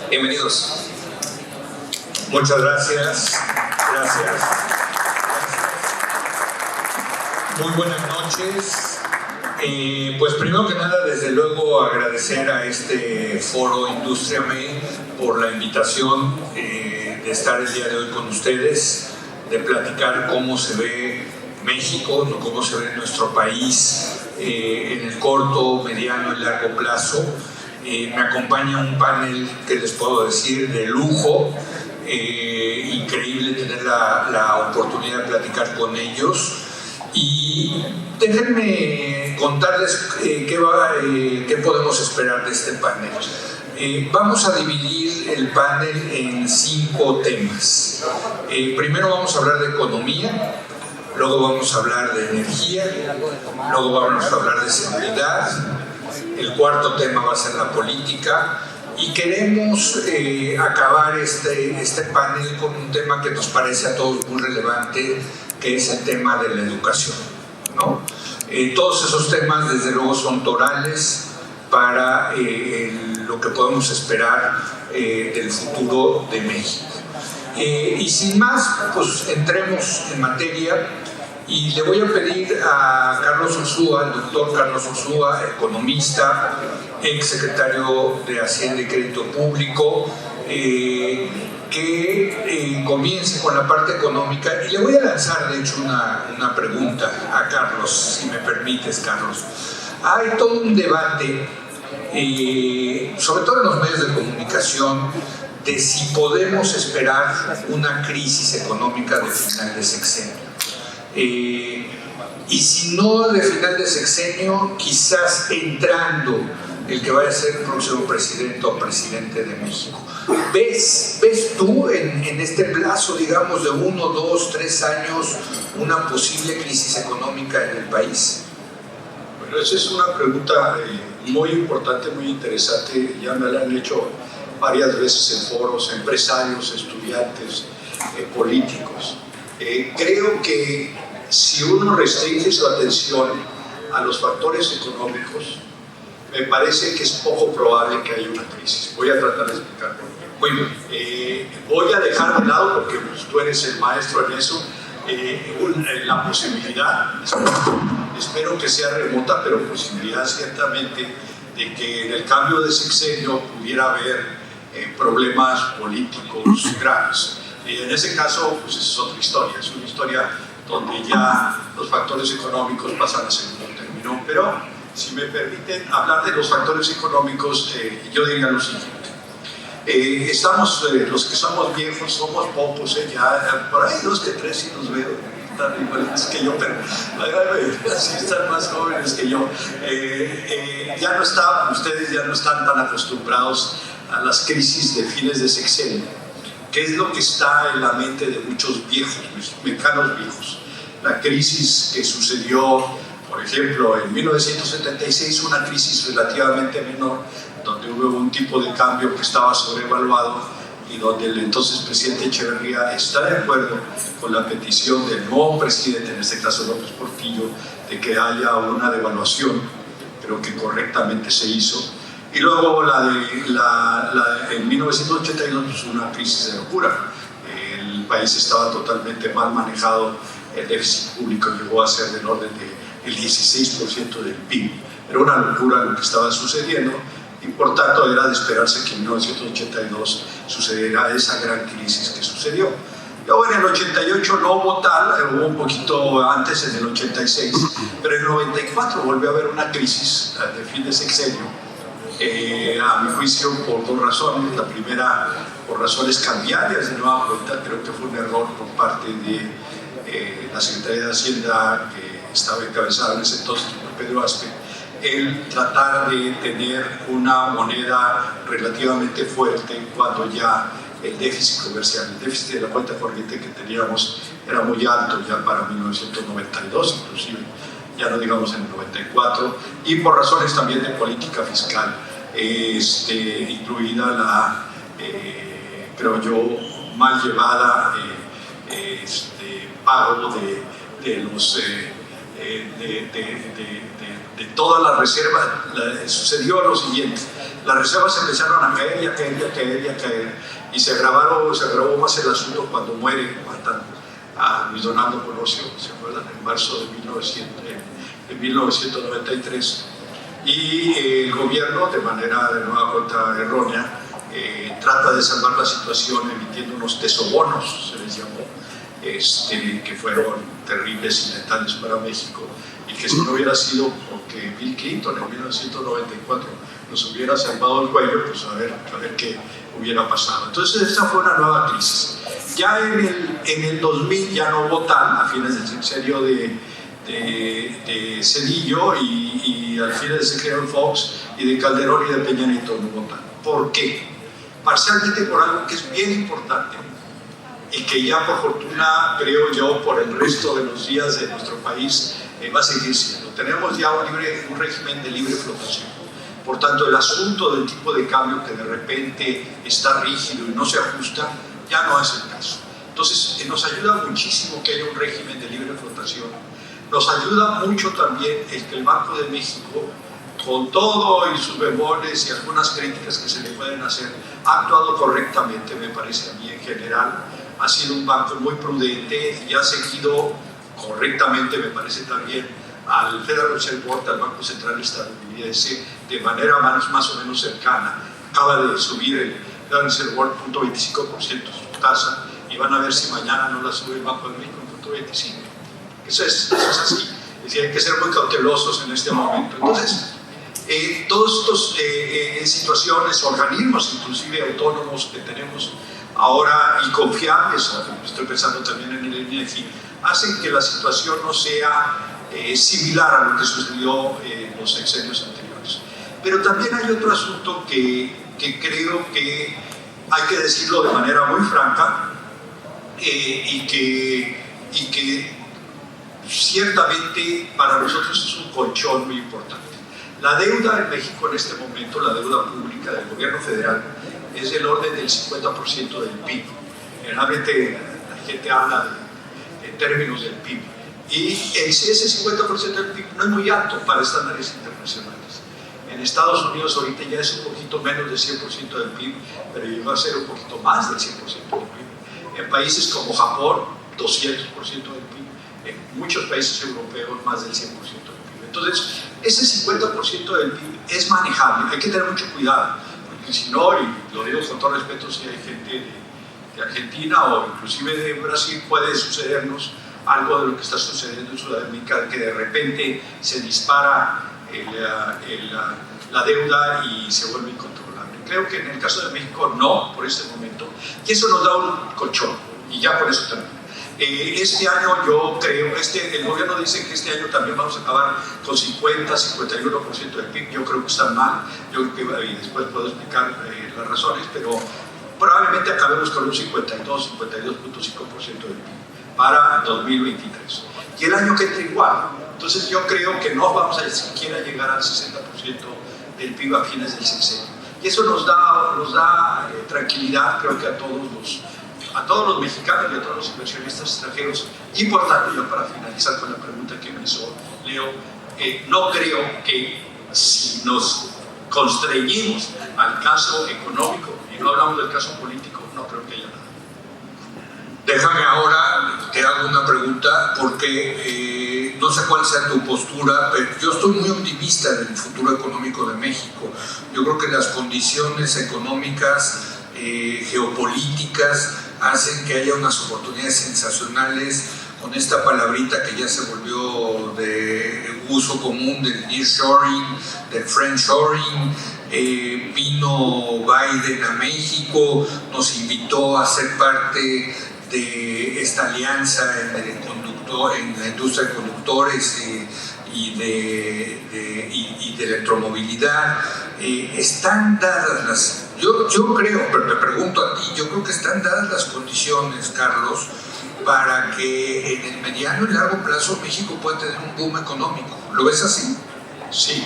Bienvenidos. Muchas gracias. Gracias. Muy buenas noches. Pues primero que nada, desde luego, agradecer a este foro Industria Me por la invitación de estar el día de hoy con ustedes, de platicar cómo se ve México, cómo se ve nuestro país en el corto, mediano y largo plazo. Me acompaña un panel que les puedo decir de lujo, increíble tener la oportunidad de platicar con ellos. Y déjenme contarles qué podemos esperar de este panel. Vamos a dividir el panel en 5 temas. Primero vamos a hablar de economía, luego vamos a hablar de energía, luego vamos a hablar de seguridad, el cuarto tema va a ser la política, y queremos acabar este panel con un tema que nos parece a todos muy relevante, que es el tema de la educación, ¿no? Todos esos temas, desde luego, son torales para lo que podemos esperar del futuro de México. Y sin más, pues entremos en materia, y le voy a pedir a Carlos Ursúa, el doctor Carlos Ursúa, economista, ex secretario de Hacienda y Crédito Público, que comience con la parte económica. Y le voy a lanzar, de hecho, una pregunta a Carlos, si me permites, Carlos. Hay todo un debate, sobre todo en los medios de comunicación, de si podemos esperar una crisis económica de final de sexenio. Y si no de final de sexenio, quizás entrando el que vaya a ser el próximo presidente o presidente de México. ¿Ves tú en este plazo, digamos, de 1, 2, 3 años, una posible crisis económica en el país? Bueno, esa es una pregunta muy importante, muy interesante. Ya me la han hecho varias veces en foros, empresarios, estudiantes, políticos. Creo que si uno restringe su atención a los factores económicos, me parece que es poco probable que haya una crisis. Voy a tratar de explicar por qué. Muy bien. Voy a dejar de lado, porque pues, tú eres el maestro en eso, la posibilidad, espero que sea remota, pero posibilidad ciertamente de que en el cambio de sexenio pudiera haber problemas políticos graves. En ese caso, pues es otra historia, es una historia donde ya los factores económicos pasan a segundo término. Pero si me permiten hablar de los factores económicos, yo diría lo siguiente. Los que somos viejos, somos pocos, ya por ahí 2 que 3 sí los veo, están iguales que yo, pero sí están más jóvenes que yo. Ustedes ya no están tan acostumbrados a las crisis de fines de sexenio, que es lo que está en la mente de muchos viejos, mexicanos viejos. La crisis que sucedió, por ejemplo, en 1976, una crisis relativamente menor, donde hubo un tipo de cambio que estaba sobrevaluado y donde el entonces presidente Echeverría está de acuerdo con la petición del nuevo presidente, en este caso López Portillo, de que haya una devaluación. Creo que correctamente se hizo. Y luego en 1982, pues, una crisis de locura. El país estaba totalmente mal manejado, el déficit público llegó a ser del orden del 16% del PIB. Era una locura lo que estaba sucediendo, y por tanto era de esperarse que en 1982 sucediera esa gran crisis que sucedió. Luego en el 88 no hubo tal, hubo un poquito antes, en el 86, pero en el 94 volvió a haber una crisis de fin de sexenio. A mi juicio, por 2 razones. La primera, por razones cambiarias de nueva cuenta. Creo que fue un error por parte de la Secretaría de Hacienda, que estaba encabezada en ese entonces por Pedro Aspe, el tratar de tener una moneda relativamente fuerte cuando ya el déficit comercial, el déficit de la cuenta corriente que teníamos era muy alto ya para 1992 inclusive, ya no digamos en el 94, y por razones también de política fiscal, incluida la, creo yo, mal llevada pago de los todas las reservas, sucedió lo siguiente: las reservas empezaron a caer y a caer y a caer y a caer, y se agravó más el asunto cuando matan a Luis Donaldo Colosio, ¿se acuerdan? En marzo de 1993. Y el gobierno, de manera de nueva cuenta errónea, trata de salvar la situación emitiendo unos tesobonos, se les llamó, que fueron terribles y letales para México, y que si no hubiera sido porque Bill Clinton en 1994 nos hubiera salvado el cuello, pues a ver qué hubiera pasado. Entonces esta fue una nueva crisis. Ya en el 2000 ya no hubo tal, a fines del sexenio de Zedillo y al fines del sexenio de Fox y de Calderón y de Peña Nieto no hubo tal. ¿Por qué? Parcialmente por algo que es bien importante y que ya por fortuna, creo yo, por el resto de los días de nuestro país va a seguir siendo. Tenemos ya un régimen de libre flotación. Por tanto, el asunto del tipo de cambio que de repente está rígido y no se ajusta, ya no es el caso. Entonces, nos ayuda muchísimo que haya un régimen de libre flotación. Nos ayuda mucho también el que el Banco de México, con todo y sus bemoles y algunas críticas que se le pueden hacer, ha actuado correctamente, me parece a mí en general. Ha sido un banco muy prudente y ha seguido correctamente, me parece también, al Federal Reserve Board, al Banco Central estadounidense, de manera más o menos cercana. Acaba de subir el Federal Reserve Board 0.25% su tasa, y van a ver si mañana no la sube el Banco de México en 0.25%. Eso es así. Es decir, hay que ser muy cautelosos en este momento. Entonces, todos estos situaciones, organismos inclusive autónomos que tenemos ahora y confiables, estoy pensando también en el INEGI, hacen que la situación no sea similar a lo que sucedió en los sexenios anteriores. Pero también hay otro asunto que creo que hay que decirlo de manera muy franca y que ciertamente para nosotros es un colchón muy importante. La deuda en México en este momento, la deuda pública del gobierno federal, es del orden del 50% del PIB. Generalmente la gente habla en términos del PIB. Y ese 50% del PIB no es muy alto para estándares internacionales. En Estados Unidos ahorita ya es un poquito menos del 100% del PIB, pero llegó a ser un poquito más del 100% del PIB. En países como Japón, 200% del PIB. En muchos países europeos, más del 100% del PIB. Entonces, ese 50% del PIB es manejable. Hay que tener mucho cuidado, porque si no, y lo digo con todo respeto, si hay gente de Argentina o inclusive de Brasil, puede sucedernos algo de lo que está sucediendo en Sudamérica, que de repente se dispara la deuda y se vuelve incontrolable. Creo que en el caso de México no, por este momento, y eso nos da un colchón, y ya por eso termino. Este año yo creo, el gobierno dice que este año también vamos a acabar con 50-51% del PIB. Yo creo que están mal, yo creo que después puedo explicar las razones, pero probablemente acabemos con un 52-52.5% del PIB para 2023. Y el año que entra igual. Entonces yo creo que no vamos a siquiera llegar al 60% del PIB a fines del sexenio. Y eso nos da tranquilidad, creo que a todos los mexicanos y a todos los inversionistas extranjeros. Importante, ya para finalizar con la pregunta que me hizo Leo, no creo que si nos constreñimos al caso económico y no hablamos del caso político, no creo que haya nada. Déjame ahora, te hago una pregunta, porque no sé cuál sea tu postura, pero yo estoy muy optimista en el futuro económico de México. Yo creo que las condiciones económicas, geopolíticas, hacen que haya unas oportunidades sensacionales con esta palabrita que ya se volvió de uso común del nearshoring, del friendshoring. Vino Biden a México, nos invitó a ser parte de esta alianza en la industria de conductores y de electromovilidad. Están dadas yo creo, pero te pregunto a ti, yo creo que están dadas las condiciones, Carlos, para que en el mediano y largo plazo México pueda tener un boom económico. ¿Lo ves así? Sí,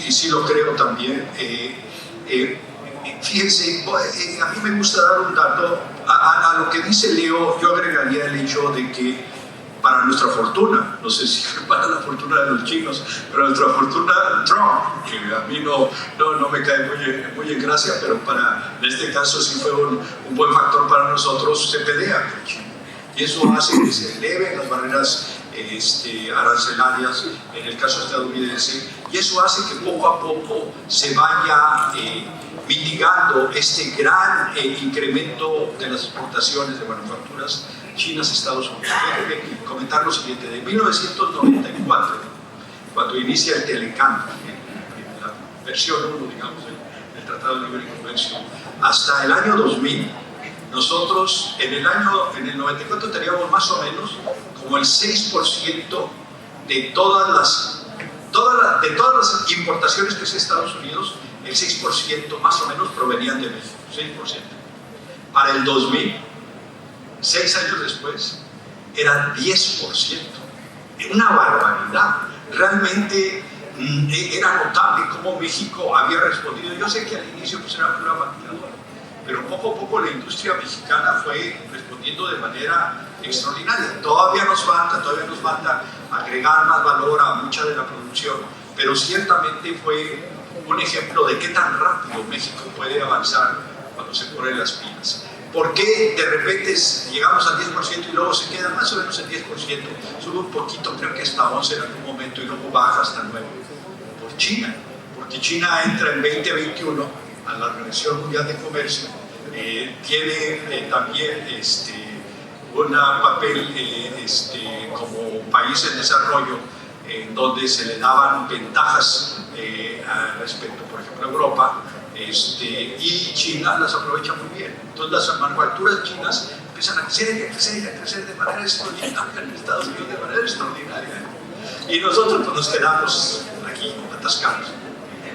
y sí lo creo también. Fíjense, a mí me gusta dar un dato. A lo que dice Leo, yo agregaría el hecho de que para nuestra fortuna, no sé si para la fortuna de los chinos, pero nuestra fortuna Trump, que a mí no me cae muy en gracia, pero en este caso sí fue un buen factor para nosotros, se pelea con China. Y eso hace que se eleven las barreras arancelarias en el caso estadounidense, y eso hace que poco a poco se vaya mitigando este gran incremento de las exportaciones de manufacturas chinas a Estados Unidos. Déjenme comentar lo siguiente: de 1994, cuando inicia el Telecam, la versión 1, digamos, del Tratado de Libre Comercio, hasta el año 2000, nosotros en el 94 teníamos más o menos como el 6% de todas las importaciones que hacía Estados Unidos, el 6% más o menos provenían de México, 6%. Para el 2000, 6 años después, eran 10%. Una barbaridad. Realmente era notable cómo México había respondido. Yo sé que al inicio pues, era una maquinadora, pero poco a poco la industria mexicana fue respondiendo de manera extraordinaria. Todavía nos falta agregar más valor a mucha de la producción, pero ciertamente fue un ejemplo de qué tan rápido México puede avanzar cuando se ponen las pilas. ¿Por qué de repente llegamos al 10% y luego se queda más o menos el 10%? Sube un poquito, creo que hasta 11 en algún momento, y luego baja hasta 9. Por China, porque China entra en 2021 a la Organización Mundial de Comercio, tiene también un papel como país en desarrollo, donde se le daban ventajas respecto, por ejemplo, a Europa, y China las aprovecha muy bien. Entonces las manufacturas chinas empiezan a crecer y a crecer y a crecer de manera extraordinaria en Estados Unidos, de manera extraordinaria. Y nosotros pues, nos quedamos aquí atascados.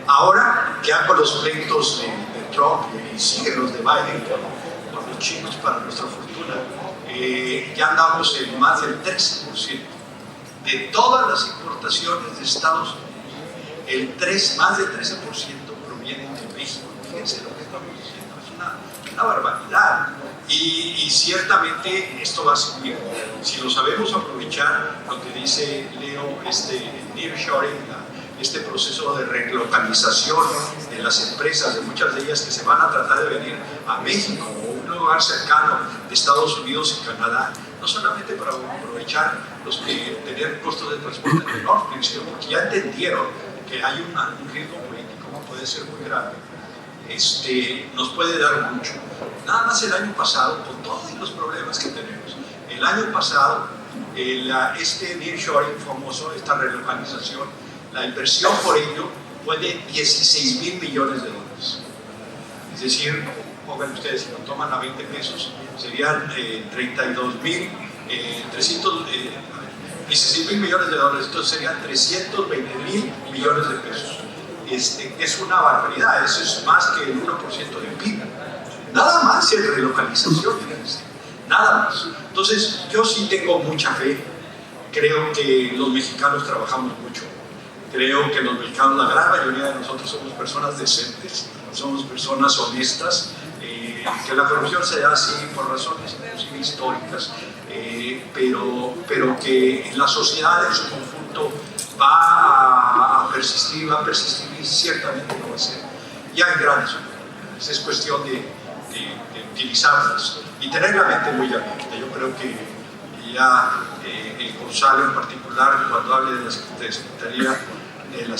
Ahora, ya con los pleitos de Trump y siguen los de Biden con los chinos para nuestra fortuna, ya andamos en más del 13% de todas las importaciones de Estados Unidos. Más del 13% provienen de México. Fíjense lo que estamos diciendo, es una barbaridad. Y ciertamente esto va a seguir. Si lo sabemos aprovechar, lo que dice Leo, nearshoring, este proceso de relocalización de las empresas, de muchas de ellas que se van a tratar de venir a México o un lugar cercano de Estados Unidos y Canadá, no solamente para aprovechar tener costos de transporte menor, sino porque ya entendieron que hay un riesgo político que puede ser muy grave, nos puede dar mucho. Nada más el año pasado, con todos los problemas que tenemos, el año pasado, nearshoring famoso, esta relocalización, la inversión por ello fue de $16,000 millones. Es decir, pongan ustedes, si lo toman a 20 pesos, serían 32,300, $16,000 millones, entonces serían 320,000 millones de pesos. Es una barbaridad, eso es más que el 1% del PIB. Nada más en relocalización, fíjense, nada más. Entonces, yo sí tengo mucha fe, creo que los mexicanos trabajamos mucho. Creo que los mexicanos, la gran mayoría de nosotros somos personas decentes, somos personas honestas, que la corrupción se da así por razones inclusive históricas, pero que la sociedad en su conjunto va a persistir y ciertamente lo va a hacer. Y hay grandes oportunidades, es cuestión de utilizarlas y tener la mente muy abierta. Yo creo que ya el Gonzalo en particular, cuando hable de la Secretaría del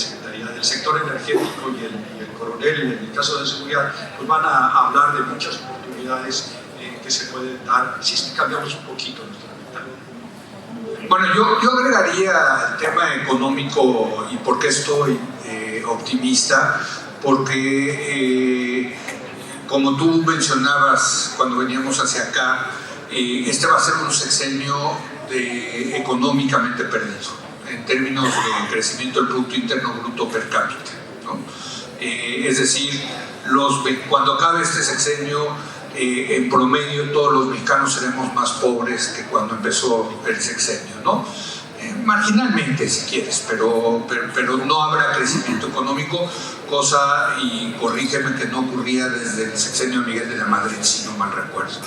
sector energético y el coronel en el caso de seguridad, pues van a hablar de muchas oportunidades que se pueden dar si es que cambiamos un poquito nuestra mentalidad. Bueno, yo agregaría el tema económico y por qué estoy optimista, porque como tú mencionabas cuando veníamos hacia acá, este va a ser un sexenio económicamente perdido en términos de crecimiento del Producto Interno Bruto per cápita, ¿no? Es decir, cuando acabe este sexenio, en promedio todos los mexicanos seremos más pobres que cuando empezó el sexenio, ¿no? Marginalmente si quieres, pero no habrá crecimiento económico, cosa, y corrígeme, que no ocurría desde el sexenio de Miguel de la Madrid, si no mal recuerdo.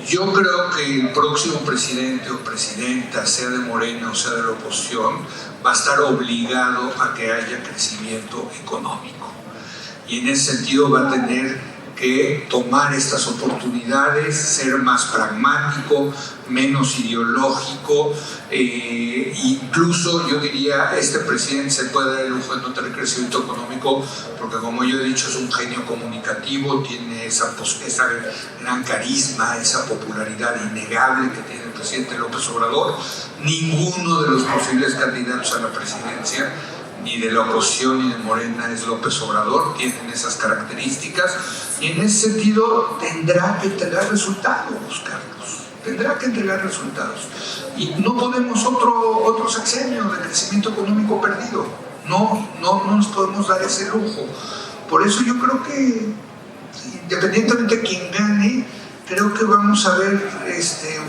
Yo creo que el próximo presidente o presidenta, sea de Morena o sea de la oposición, va a estar obligado a que haya crecimiento económico. Y en ese sentido va a tener que tomar estas oportunidades, ser más pragmático, menos ideológico, incluso yo diría, este presidente se puede dar el lujo de no tener crecimiento económico porque, como yo he dicho, es un genio comunicativo, tiene esa gran carisma, esa popularidad innegable que tiene el presidente López Obrador. Ninguno de los posibles candidatos a la presidencia, ni de la oposición ni de Morena, es López Obrador, tienen esas características, y en ese sentido tendrá que entregar resultados, Carlos, tendrá que entregar resultados. Y no podemos otro sexenio de crecimiento económico perdido, no nos podemos dar ese lujo. Por eso yo creo que, independientemente de quién gane, creo que vamos a ver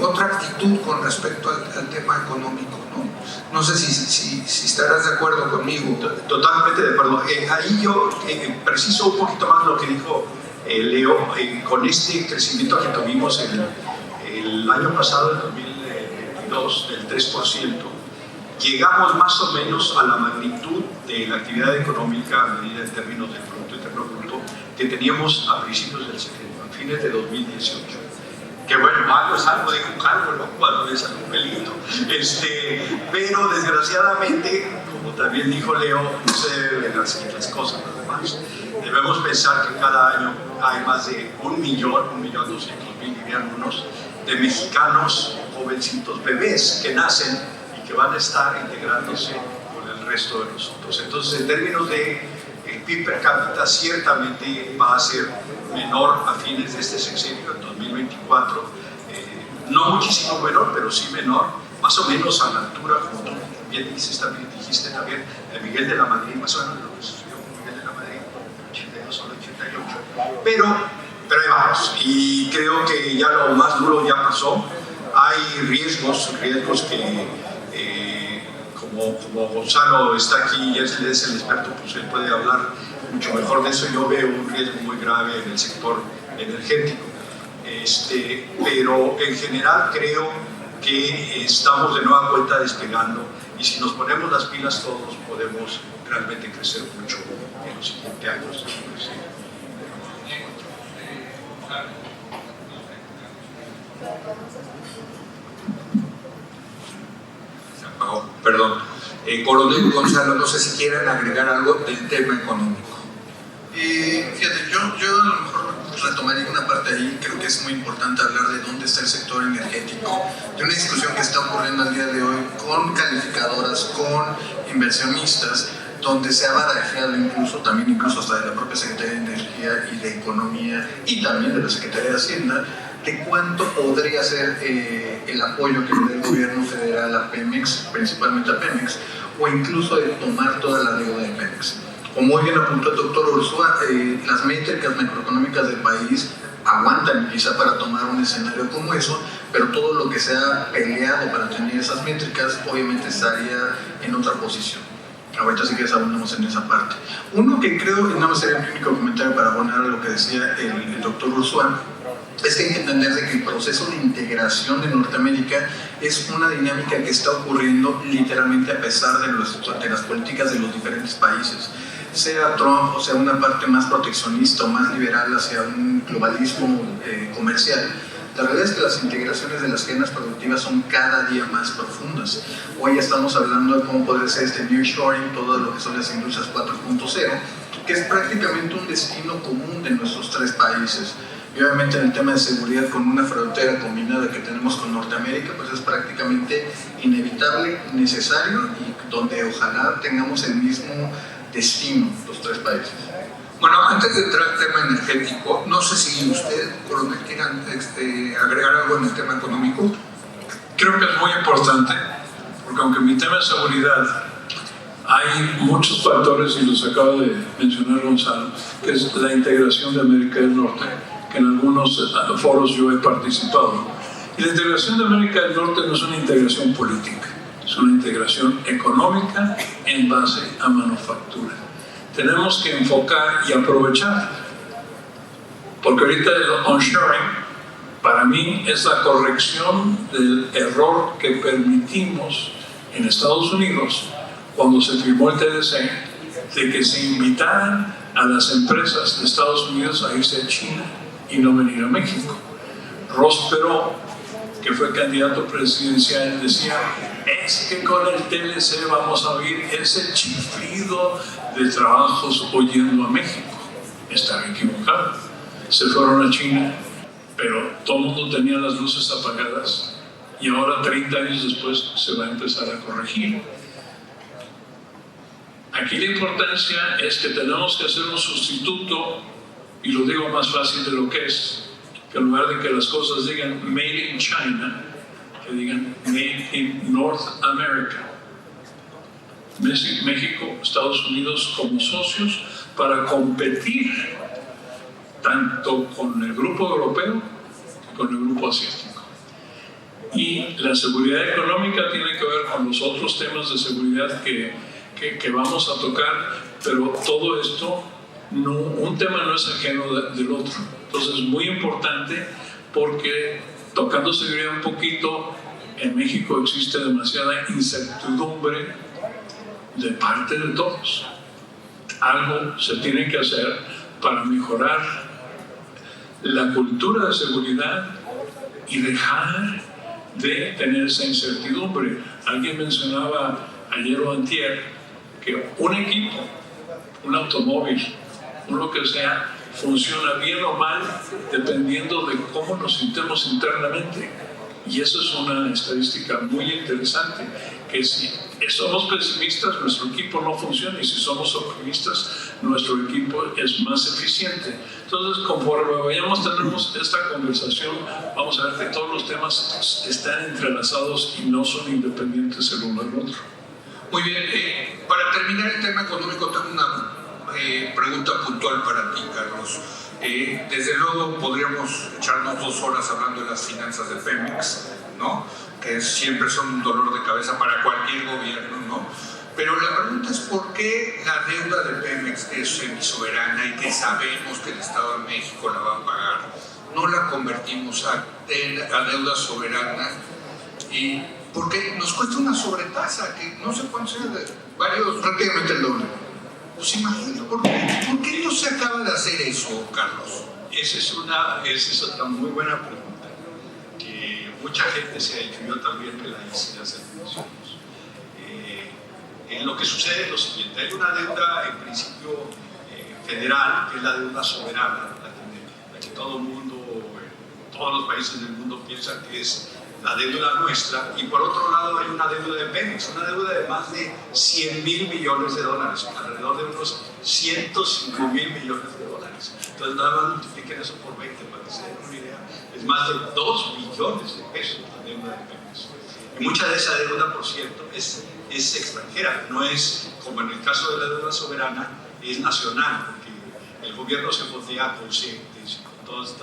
otra actitud con respecto al tema económico. No sé si estarás de acuerdo conmigo. Totalmente de acuerdo. Ahí yo preciso un poquito más lo que dijo Leo. Con este crecimiento que tuvimos el año pasado, el 2022, del 3%, llegamos más o menos a la magnitud de la actividad económica medida en términos del Producto Interno Bruto que teníamos a principios del sexenio, a fines de 2018. Que bueno, algo es algo de jugarlo, ¿no? Cuando es algo pelito. Pero desgraciadamente, como también dijo Leo, no se deben hacer las cosas además. Debemos pensar que cada año hay más de 1.200.000, dirían unos, de mexicanos jovencitos, bebés que nacen y que van a estar integrándose con el resto de nosotros. Entonces, en términos de PIB per cápita, ciertamente va a ser menor a fines de este sexenio, en 2024, no muchísimo menor, pero sí menor, más o menos a la altura, como tú bien dijiste también, de Miguel de la Madrid, más o menos lo que sucedió con Miguel de la Madrid, 82 o 88, pero ahí vamos, y creo que ya lo más duro ya pasó. Hay riesgos que como Gonzalo está aquí y es el experto, pues él puede hablar mucho mejor de eso. Yo veo un riesgo muy grave en el sector energético, pero en general creo que estamos de nueva cuenta despegando, y si nos ponemos las pilas todos podemos realmente crecer mucho en los siguientes años. Perdón. Coronel Gonzalo, no sé si quieren agregar algo del tema económico. Fíjate, yo a lo mejor retomaría una parte ahí. Creo que es muy importante hablar de dónde está el sector energético, de una discusión que está ocurriendo al día de hoy con calificadoras, con inversionistas, donde se ha barajeado incluso hasta de la propia Secretaría de Energía y de Economía y también de la Secretaría de Hacienda, de cuánto podría ser el apoyo que le dé el gobierno federal a Pemex, principalmente a Pemex, o incluso de tomar toda la deuda de Pemex. Como muy bien apuntó el doctor Ursúa, las métricas macroeconómicas del país aguantan quizá para tomar un escenario como eso, pero todo lo que se ha peleado para tener esas métricas obviamente estaría en otra posición. Ahorita sí que abundamos en esa parte. Uno que creo, y nada más sería el único comentario para abonar a lo que decía el doctor Ursúa, es que hay que entender de que el proceso de integración de Norteamérica es una dinámica que está ocurriendo literalmente a pesar de las políticas de los diferentes países. Sea Trump o sea una parte más proteccionista o más liberal hacia un globalismo comercial, la realidad es que las integraciones de las cadenas productivas son cada día más profundas. Hoy estamos hablando de cómo puede ser este nearshoring, todo lo que son las industrias 4.0, que es prácticamente un destino común de nuestros tres países. Y obviamente en el tema de seguridad, con una frontera combinada que tenemos con Norteamérica, pues es prácticamente inevitable, necesario, y donde ojalá tengamos el mismo destino los tres países. Bueno, antes de entrar al tema energético, no sé si usted, coronel, quieran agregar algo en el tema económico. Creo que es muy importante, porque aunque en mi tema de seguridad hay muchos factores, y los acaba de mencionar Gonzalo, que es la integración de América del Norte, que en algunos foros yo he participado. Y la integración de América del Norte no es una integración política, es una integración económica en base a manufactura. Tenemos que enfocar y aprovechar, porque ahorita el onshoring para mí es la corrección del error que permitimos en Estados Unidos cuando se firmó el TLC, de que se invitaran a las empresas de Estados Unidos a irse a China y no venir a México. Ross Perot, que fue candidato presidencial, decía: es que con el TLC vamos a oír ese chiflido de trabajos oyendo a México. Estaba equivocado. Se fueron a China, pero todo el mundo tenía las luces apagadas y ahora, 30 años después, se va a empezar a corregir. Aquí la importancia es que tenemos que hacer un sustituto, y lo digo más fácil de lo que es, que en lugar de que las cosas digan Made in China, que digan Made in North America. México, Estados Unidos como socios para competir tanto con el grupo europeo como con el grupo asiático. Y la seguridad económica tiene que ver con los otros temas de seguridad que vamos a tocar, pero todo esto, un tema no es ajeno del otro. Entonces es muy importante porque, tocando seguridad un poquito, en México existe demasiada incertidumbre de parte de todos. Algo se tiene que hacer para mejorar la cultura de seguridad y dejar de tener esa incertidumbre. Alguien mencionaba ayer o antier que un equipo, un automóvil, lo que sea, funciona bien o mal dependiendo de cómo nos sintemos internamente. Y eso es una estadística muy interesante, que si somos pesimistas, nuestro equipo no funciona, y si somos optimistas, nuestro equipo es más eficiente. Entonces, conforme vayamos, tenemos esta conversación, vamos a ver que todos los temas están entrelazados y no son independientes el uno del otro. Muy bien, para terminar el tema económico, tengo una pregunta puntual para ti, Carlos. Desde luego podríamos echarnos 2 horas hablando de las finanzas de Pemex, ¿no? Que siempre son un dolor de cabeza para cualquier gobierno, ¿no? Pero la pregunta es: ¿por qué la deuda de Pemex, que es semisoberana y que sabemos que el Estado de México la va a pagar, no la convertimos a deuda soberana? Y porque nos cuesta una sobretasa que no sé cuánto sea, varios, prácticamente el doble. Pues imagínate, ¿por qué no se acaba de hacer eso, Carlos? Esa es otra muy buena pregunta, que mucha gente se ha hecho. Yo también me la hice hace algunos años. En lo que sucede es lo siguiente: hay una deuda en principio federal, que es la deuda soberana, la que todo el mundo, todos los países del mundo piensan que es la deuda nuestra, y por otro lado hay una deuda de Pemex, una deuda de más de $100,000 millones, alrededor de unos 105,000 millones de dólares. Entonces nada más multipliquen eso por 20 para que se den una idea. Es más de 2 billones de pesos la deuda de Pemex. Y mucha de esa deuda, por cierto, es extranjera, no es como en el caso de la deuda soberana, es nacional, porque el gobierno se fondea con CETES, con todos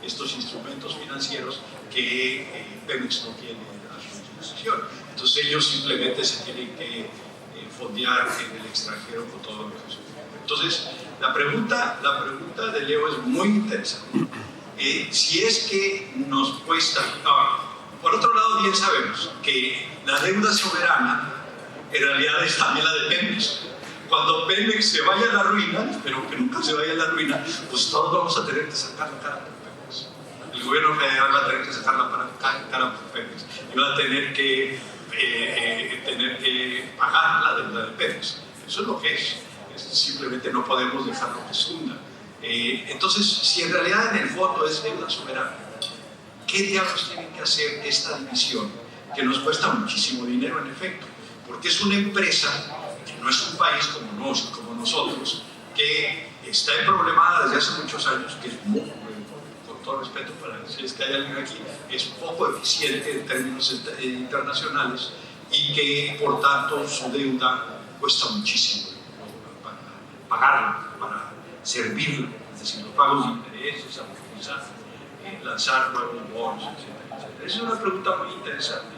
estos instrumentos financieros que Pemex no tiene a su disposición. Entonces ellos simplemente se tienen que fondear en el extranjero con todo lo que se puede. Entonces la pregunta de Leo es muy interesante. Si es que nos cuesta... por otro lado, bien sabemos que la deuda soberana en realidad es también la de Pemex. Cuando Pemex se vaya a la ruina, espero que nunca se vaya a la ruina, pues todos vamos a tener que sacar la cara por Pemex. El gobierno federal va a tener que sacar la cara por Pemex y va a tener que pagar la deuda de Pemex. Eso es lo que es. Simplemente no podemos dejarlo que se hunda. Entonces, si en realidad en el fondo es deuda soberana, ¿qué diablos tiene que hacer esta división que nos cuesta muchísimo dinero en efecto? Porque es una empresa que no es un país como nosotros, que está problemada desde hace muchos años, que es muy, con todo respeto para si es que hay alguien aquí, es poco eficiente en términos internacionales y que por tanto su deuda cuesta muchísimo para pagarla, para servirla, es decir, los pagos de intereses, amortizar, lanzar nuevos bonos, etc. Esa es una pregunta muy interesante.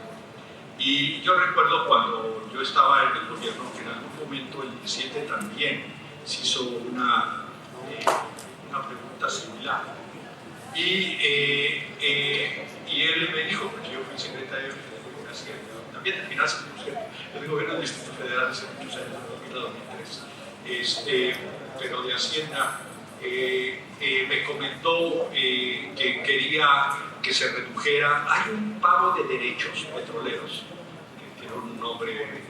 Y yo recuerdo cuando yo estaba en el gobierno, que en algún momento, el 17 también se hizo una pregunta similar. Y él me dijo, porque yo fui secretario de Hacienda, también de Finanzas, del gobierno del Distrito Federal hace muchos años, 2002-2003, pero de Hacienda, me comentó que quería que se redujera. Hay un pago de derechos petroleros, que tiene un nombre,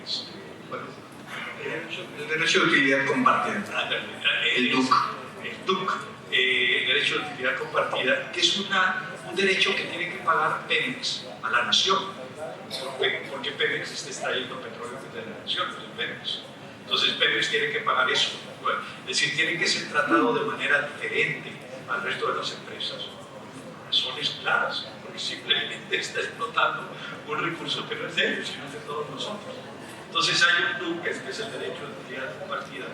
el derecho de utilidad compartida. El DUC. El DUC, derecho de utilidad compartida, que es un derecho que tiene que pagar Pemex a la nación, porque Pemex está extrayendo petróleo de la nación, de Pemex. Entonces Pemex tiene que pagar eso. Bueno, es decir, tiene que ser tratado de manera diferente al resto de las empresas, por razones claras, porque simplemente está explotando un recurso que no es de ellos, sino de todos nosotros. Entonces hay un DUC, que es el derecho de utilidad compartida,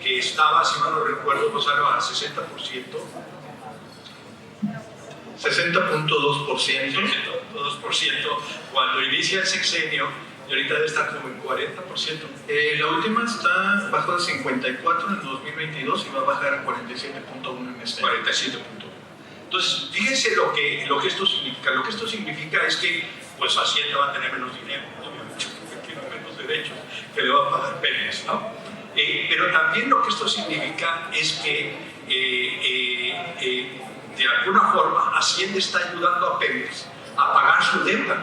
que estaba, si mal no recuerdo, Gonzalo, al 60%. 60.2%. Cuando inicia el sexenio, y ahorita debe estar como en 40%. La última está bajo de 54 en el 2022 y va a bajar a 47.1 en este año. 47.1. Entonces, fíjense lo que esto significa. Lo que esto significa es que pues Hacienda va a tener menos dinero, obviamente, porque tiene menos derechos que le va a pagar Pemex, ¿no? Pero también lo que esto significa es que de alguna forma Hacienda está ayudando a Pemex a pagar su deuda.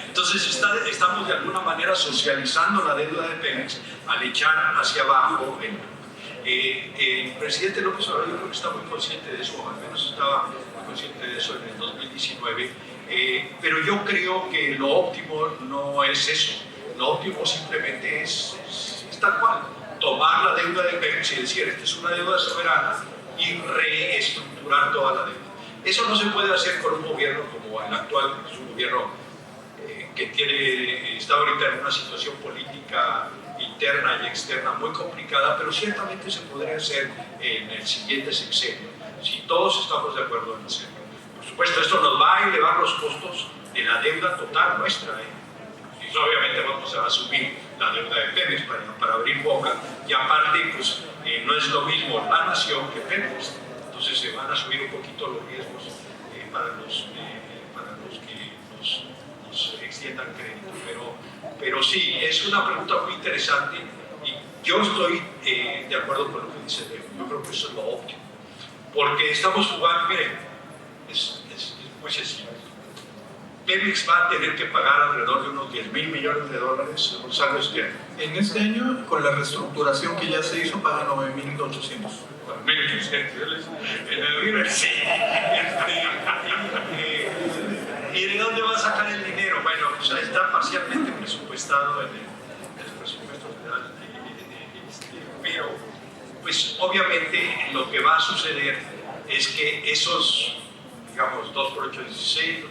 Entonces estamos de alguna manera socializando la deuda de Pemex al echar hacia abajo. El presidente López Obrador, yo creo que está muy consciente de eso, o al menos estaba muy consciente de eso en el 2019, pero yo creo que lo óptimo no es eso. Lo óptimo simplemente es tal cual, tomar la deuda de Pemex y decir, esta es una deuda soberana, y reestructurar toda la deuda. Eso no se puede hacer con un gobierno como el actual, que es un gobierno que está ahorita en una situación política interna y externa muy complicada, pero ciertamente se podría hacer en el siguiente sexenio, si todos estamos de acuerdo en hacerlo. Por supuesto, esto nos va a elevar los costos de la deuda total nuestra, y obviamente vamos a asumir la deuda de Pemex para abrir boca, y aparte, pues, no es lo mismo la nación que Pemex, entonces se van a subir un poquito los riesgos para los que nos extiendan crédito, pero sí, es una pregunta muy interesante y yo estoy de acuerdo con lo que dice Leo. Yo creo que eso es lo óptimo, porque estamos jugando, miren, es muy sencillo. Pemex va a tener que pagar alrededor de unos $10,000 millones Gonzalo, este año. En este año, con la reestructuración que ya se hizo, paga 9,800. 1,800 en el River, sí. ¿Y de dónde va a sacar el dinero? Bueno, pues está parcialmente presupuestado en el presupuesto federal, pero pues obviamente lo que va a suceder es que esos, digamos, 2 por 8, 16,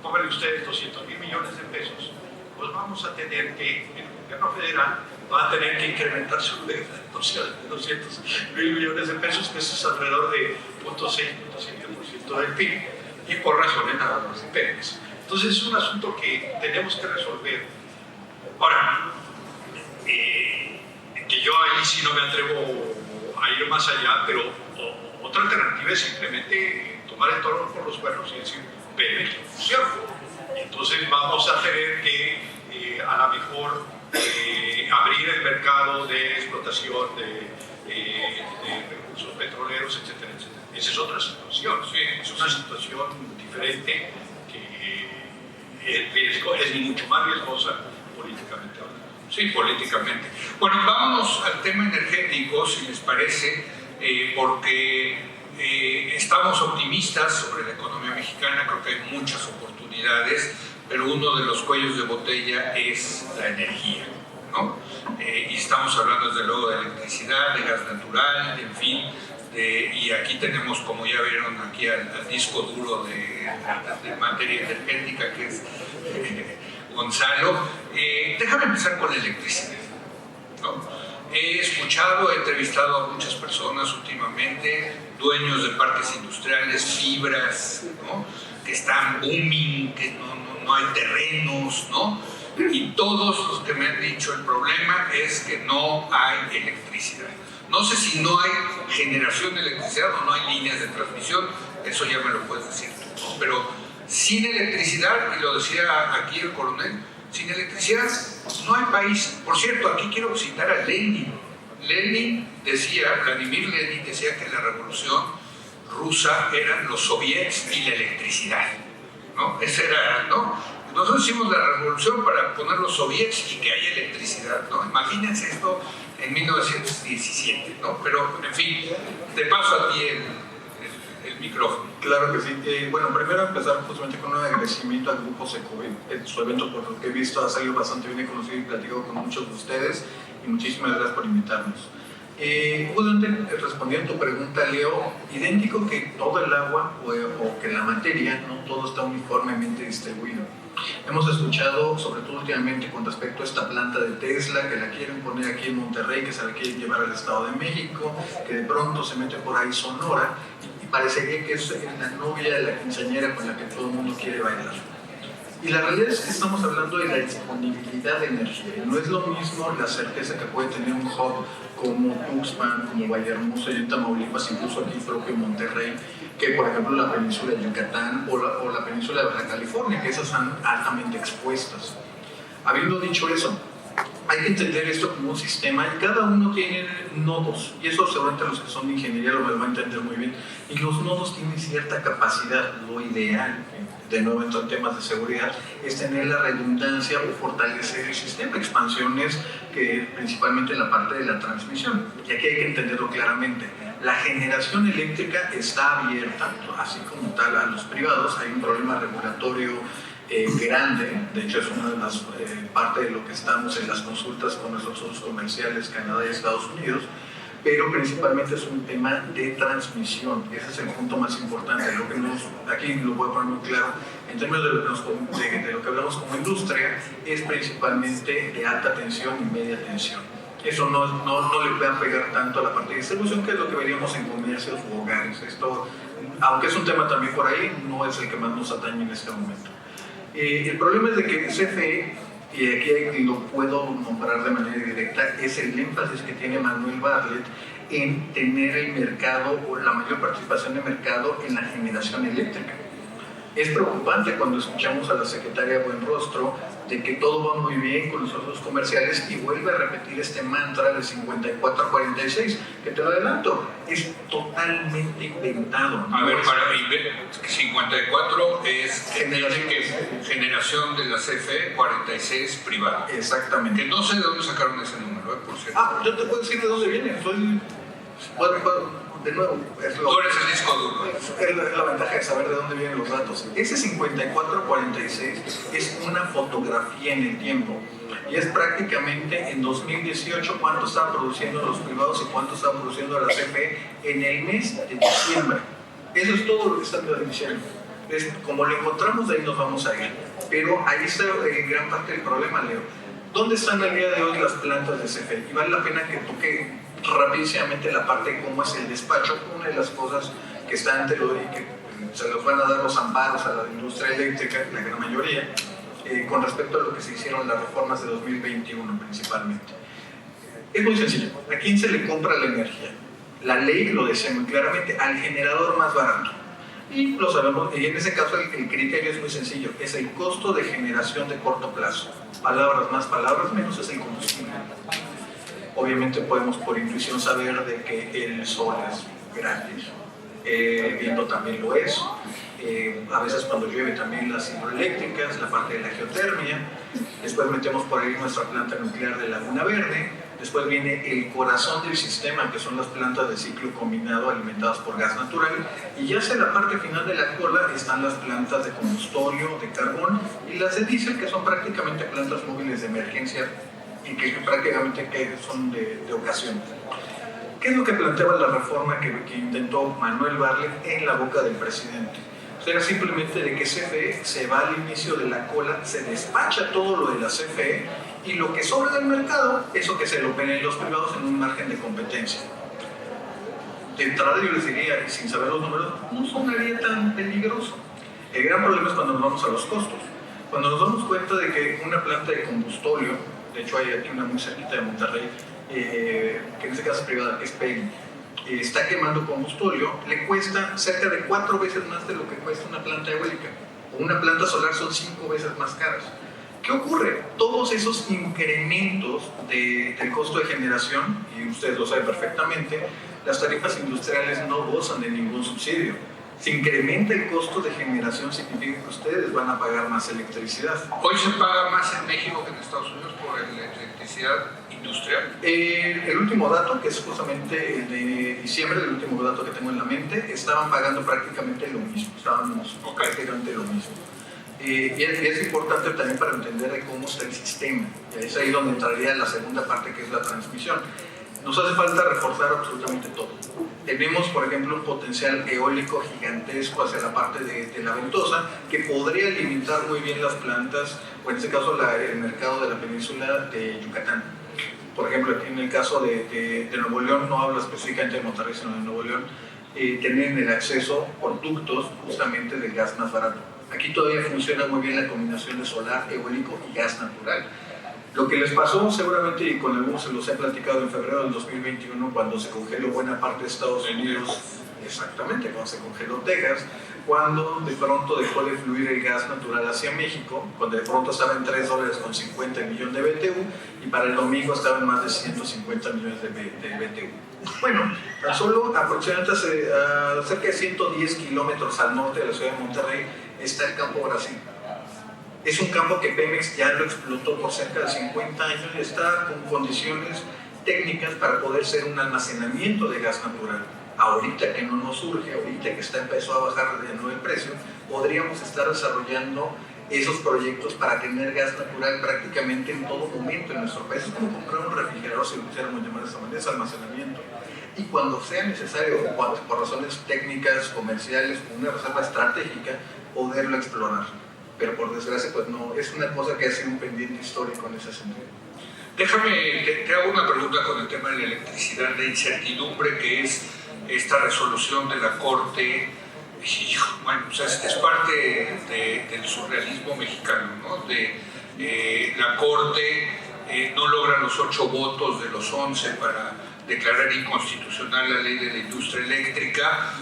pónganle ustedes 200,000 millones de pesos, pues vamos a tener que, el gobierno federal va a tener que incrementar su deuda en 200,000 millones de pesos, que eso es alrededor de 0.6-0.7% del PIB. Y por razones nada más de Pemex. Entonces es un asunto que tenemos que resolver. Ahora, que yo ahí sí no me atrevo a ir más allá, pero otra alternativa es simplemente tomar el toro por los cuernos y decir, Pemex, ¿cierto? Y entonces vamos a tener que a lo mejor abrir el mercado de explotación de recursos petroleros, etcétera, etcétera. Esa es otra situación, ¿sí? Es una situación diferente que el riesgo es mucho más riesgosa políticamente hablando. Sí, políticamente. Bueno, vámonos al tema energético, si les parece, porque estamos optimistas sobre la economía mexicana, creo que hay muchas oportunidades, pero uno de los cuellos de botella es la energía, ¿no? Y estamos hablando desde luego de electricidad, de gas natural, en fin. Y aquí tenemos, como ya vieron aquí al disco duro de materia energética, que es Gonzalo. Déjame empezar con la electricidad, ¿no? He escuchado, he entrevistado a muchas personas últimamente, dueños de parques industriales, fibras, ¿no? Que están booming, que no hay terrenos, ¿no? Y todos los que me han dicho el problema es que no hay electricidad. No sé si no hay generación de electricidad o no hay líneas de transmisión, eso ya me lo puedes decir tú, ¿no? Pero sin electricidad, y lo decía aquí el coronel, sin electricidad no hay país. Por cierto, aquí quiero citar a Lenin. Vladimir Lenin decía que la revolución rusa eran los soviets y la electricidad, ¿no? Esa era, ¿no? Nosotros hicimos la revolución para poner los soviets y que haya electricidad, ¿no? Imagínense esto en 1917, ¿no? Pero, en fin, te paso a ti el micrófono. Claro que sí. Bueno, primero empezar justamente con un agradecimiento al Grupo Secovi. Su evento, por lo que he visto, ha salido bastante bien conocido y platicado con muchos de ustedes. Y muchísimas gracias por invitarnos. Justamente respondiendo a tu pregunta, Leo, idéntico que todo el agua o que la materia, no todo está uniformemente distribuido. Hemos escuchado, sobre todo últimamente, con respecto a esta planta de Tesla, que la quieren poner aquí en Monterrey, que se la quieren llevar al Estado de México, que de pronto se mete por ahí Sonora, y parecería que es la novia de la quinceañera con la que todo el mundo quiere bailar. Y la realidad es que estamos hablando de la disponibilidad de energía. No es lo mismo la certeza que puede tener un hub como Tuxpan, como Vallehermoso y en Tamaulipas, incluso aquí propio en Monterrey, que por ejemplo la península de Yucatán o la península de Baja California, que esas están altamente expuestas. Habiendo dicho eso, hay que entender esto como un sistema y cada uno tiene nodos, y eso seguramente los que son de ingeniería lo van a entender muy bien, y los nodos tienen cierta capacidad. Lo ideal, de nuevo en temas de seguridad, es tener la redundancia o fortalecer el sistema, expansiones que principalmente en la parte de la transmisión, y aquí hay que entenderlo claramente. La generación eléctrica está abierta, así como tal, a los privados. Hay un problema regulatorio grande, de hecho es una de las partes de lo que estamos en las consultas con nuestros socios comerciales Canadá y Estados Unidos, pero principalmente es un tema de transmisión. Ese es el punto más importante. Aquí lo voy a poner muy claro, en términos de lo que hablamos como industria, es principalmente de alta tensión y media tensión. Eso no le va a pegar tanto a la parte de distribución, que es lo que veríamos en comercios u hogares. Esto, aunque es un tema también por ahí, no es el que más nos atañe en este momento. El problema es de que CFE, y aquí lo puedo nombrar de manera directa, es el énfasis que tiene Manuel Bartlett en tener el mercado o la mayor participación de mercado en la generación eléctrica. Es preocupante cuando escuchamos a la secretaria Buenrostro de que todo va muy bien con los socios comerciales y vuelve a repetir este mantra de 54-46, que te lo adelanto, es totalmente inventado. A ver, para 54 es generación de la CFE, 46 privada. Exactamente. Que no sé de dónde sacaron ese número, por cierto. Yo te puedo decir de dónde viene. De nuevo, tú eres el disco duro. Es la ventaja de saber de dónde vienen los datos. Ese 5446 es una fotografía en el tiempo y es prácticamente en 2018 cuánto estaban produciendo los privados y cuánto estaban produciendo la CFE en el mes de diciembre. Eso es todo lo que están diciendo. Como lo encontramos, de ahí nos vamos a ir. Pero ahí está gran parte del problema, Leo. ¿Dónde están al día de hoy las plantas de CFE? Y vale la pena que toque rápidamente la parte de cómo es el despacho. Una de las cosas que está ante lo y que se les van a dar los amparos a la industria eléctrica, la gran mayoría, con respecto a lo que se hicieron las reformas de 2021 principalmente. Es muy sencillo. ¿A quién se le compra la energía? La ley lo decía muy claramente, al generador más barato. Y lo sabemos, y en ese caso el criterio es muy sencillo, es el costo de generación de corto plazo. Palabras más, palabras menos, es el combustible. Obviamente podemos por intuición saber de que el sol es gratis, el viento también lo es, a veces cuando llueve también las hidroeléctricas, la parte de la geotermia, después metemos por ahí nuestra planta nuclear de Laguna Verde, después viene el corazón del sistema, que son las plantas de ciclo combinado alimentadas por gas natural, y ya hacia la parte final de la cola están las plantas de combustorio, de carbón, y las de diésel, que son prácticamente plantas móviles de emergencia y que prácticamente son de ocasión. ¿Qué es lo que planteaba la reforma que intentó Manuel Bartlett en la boca del presidente? O sea, era simplemente de que CFE se va al inicio de la cola, se despacha todo lo de la CFE y lo que sobra del mercado, eso que se lo peleen los privados en un margen de competencia. De entrada yo les diría, sin saber los números, no sonaría tan peligroso. El gran problema es cuando nos vamos a los costos. Cuando nos damos cuenta de que una planta de combustorio, de hecho hay aquí una muy cerquita de Monterrey, que en este caso es privada, que es PEG, está quemando combustorio, le cuesta cerca de 4 veces más de lo que cuesta una planta eólica. O una planta solar son 5 veces más caras. ¿Qué ocurre? Todos esos incrementos del costo de generación, y ustedes lo saben perfectamente, las tarifas industriales no gozan de ningún subsidio. Si incrementa el costo de generación, significa que ustedes van a pagar más electricidad. Hoy se paga más en México que en Estados Unidos por la electricidad industrial. El último dato, que es justamente el de diciembre, el último dato que tengo en la mente, estaban pagando prácticamente lo mismo, estábamos prácticamente lo mismo. Y es importante también para entender de cómo está el sistema, y es ahí donde entraría la segunda parte, que es la transmisión. Nos hace falta reforzar absolutamente todo. Tenemos, por ejemplo, un potencial eólico gigantesco hacia la parte de la Ventosa, que podría limitar muy bien las plantas, o en este caso el mercado de la península de Yucatán. Por ejemplo, aquí en el caso de Nuevo León, no hablo específicamente de Monterrey, sino de Nuevo León, tienen el acceso por ductos justamente del gas más barato. Aquí todavía funciona muy bien la combinación de solar, eólico y gas natural. Lo que les pasó seguramente, y con algunos se los he platicado en febrero del 2021, cuando se congeló buena parte de Estados Unidos, exactamente, cuando se congeló Texas, cuando de pronto dejó de fluir el gas natural hacia México, cuando de pronto estaba en $3.50 el millón de BTU, y para el domingo estaba en más de 150 millones de BTU. Bueno, tan solo aproximadamente cerca de 110 kilómetros al norte de la ciudad de Monterrey está el campo Brasil. Es un campo que Pemex ya lo explotó por cerca de 50 años y está con condiciones técnicas para poder ser un almacenamiento de gas natural. Ahorita que no nos surge, ahorita que empezó a bajar de nuevo el precio, podríamos estar desarrollando esos proyectos para tener gas natural prácticamente en todo momento en nuestro país. Es como comprar un refrigerador, si lo quisiéramos llamar de esta manera, es almacenamiento. Y cuando sea necesario, por razones técnicas, comerciales, una reserva estratégica, poderlo explorar. Pero por desgracia, pues no, es una cosa que ha sido un pendiente histórico en ese sentido. Déjame, te hago una pregunta con el tema de la electricidad, de incertidumbre que es esta resolución de la Corte. Bueno, o sea, es parte del surrealismo mexicano, ¿no? La Corte no logra los 8 votos de los 11 para declarar inconstitucional la ley de la industria eléctrica,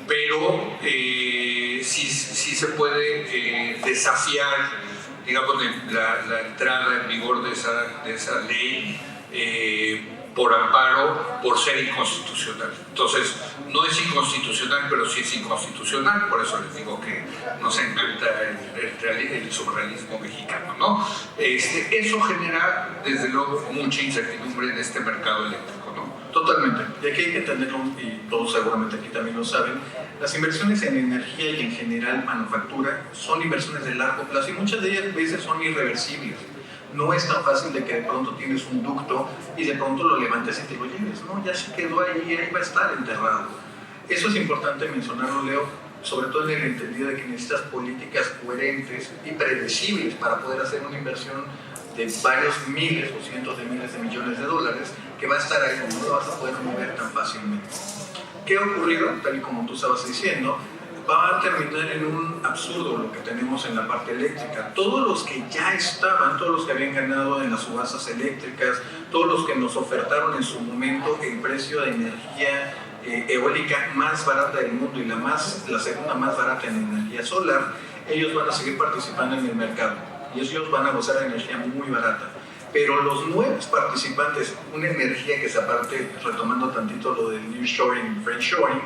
pero sí se puede desafiar, digamos, la entrada en vigor de esa ley por amparo, por ser inconstitucional. Entonces, no es inconstitucional, pero sí es inconstitucional, por eso les digo que nos encanta el surrealismo mexicano, ¿no? Eso genera, desde luego, mucha incertidumbre en este mercado eléctrico, ¿no? Totalmente, y aquí hay que entenderlo, y todos seguramente aquí también lo saben, las inversiones en energía y en general manufactura son inversiones de largo plazo y muchas de ellas a veces son irreversibles. No es tan fácil de que de pronto tienes un ducto y de pronto lo levantes y te lo lleves, ¿no? Ya se quedó ahí va a estar enterrado. Eso es importante mencionarlo, Leo, sobre todo en el entendido de que necesitas políticas coherentes y predecibles para poder hacer una inversión de varios miles o cientos de miles de millones de dólares que va a estar ahí, no lo vas a poder mover tan fácilmente. ¿Qué ha ocurrido? Tal y como tú estabas diciendo, va a terminar en un absurdo lo que tenemos en la parte eléctrica. Todos los que ya estaban, todos los que habían ganado en las subastas eléctricas, todos los que nos ofertaron en su momento el precio de energía eólica más barata del mundo y la segunda más barata en energía solar, ellos van a seguir participando en el mercado y ellos van a gozar de energía muy barata. Pero los nuevos participantes, una energía que se aparte, retomando tantito lo del nearshoring, friendshoring,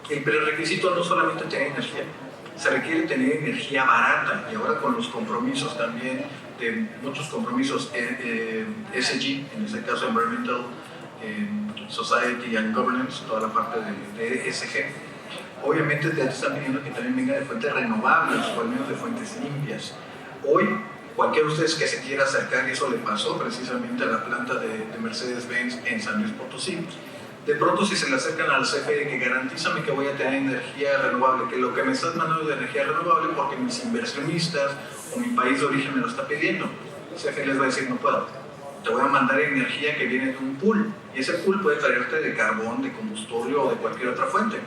el prerequisito no solamente tener energía, se requiere tener energía barata, y ahora con los compromisos también, de muchos compromisos ESG, en este caso Environmental, Society and Governance, toda la parte de ESG, obviamente te están pidiendo que también venga de fuentes renovables o al menos de fuentes limpias. Hoy, cualquiera de ustedes que se quiera acercar, y eso le pasó precisamente a la planta de Mercedes-Benz en San Luis Potosí, de pronto si se le acercan al CFE que garantízame que voy a tener energía renovable, que lo que me estás mandando es de energía renovable porque mis inversionistas o mi país de origen me lo está pidiendo, el CFE les va a decir no puedo, te voy a mandar energía que viene de un pool y ese pool puede traerte de carbón, de combustible o de cualquier otra fuente.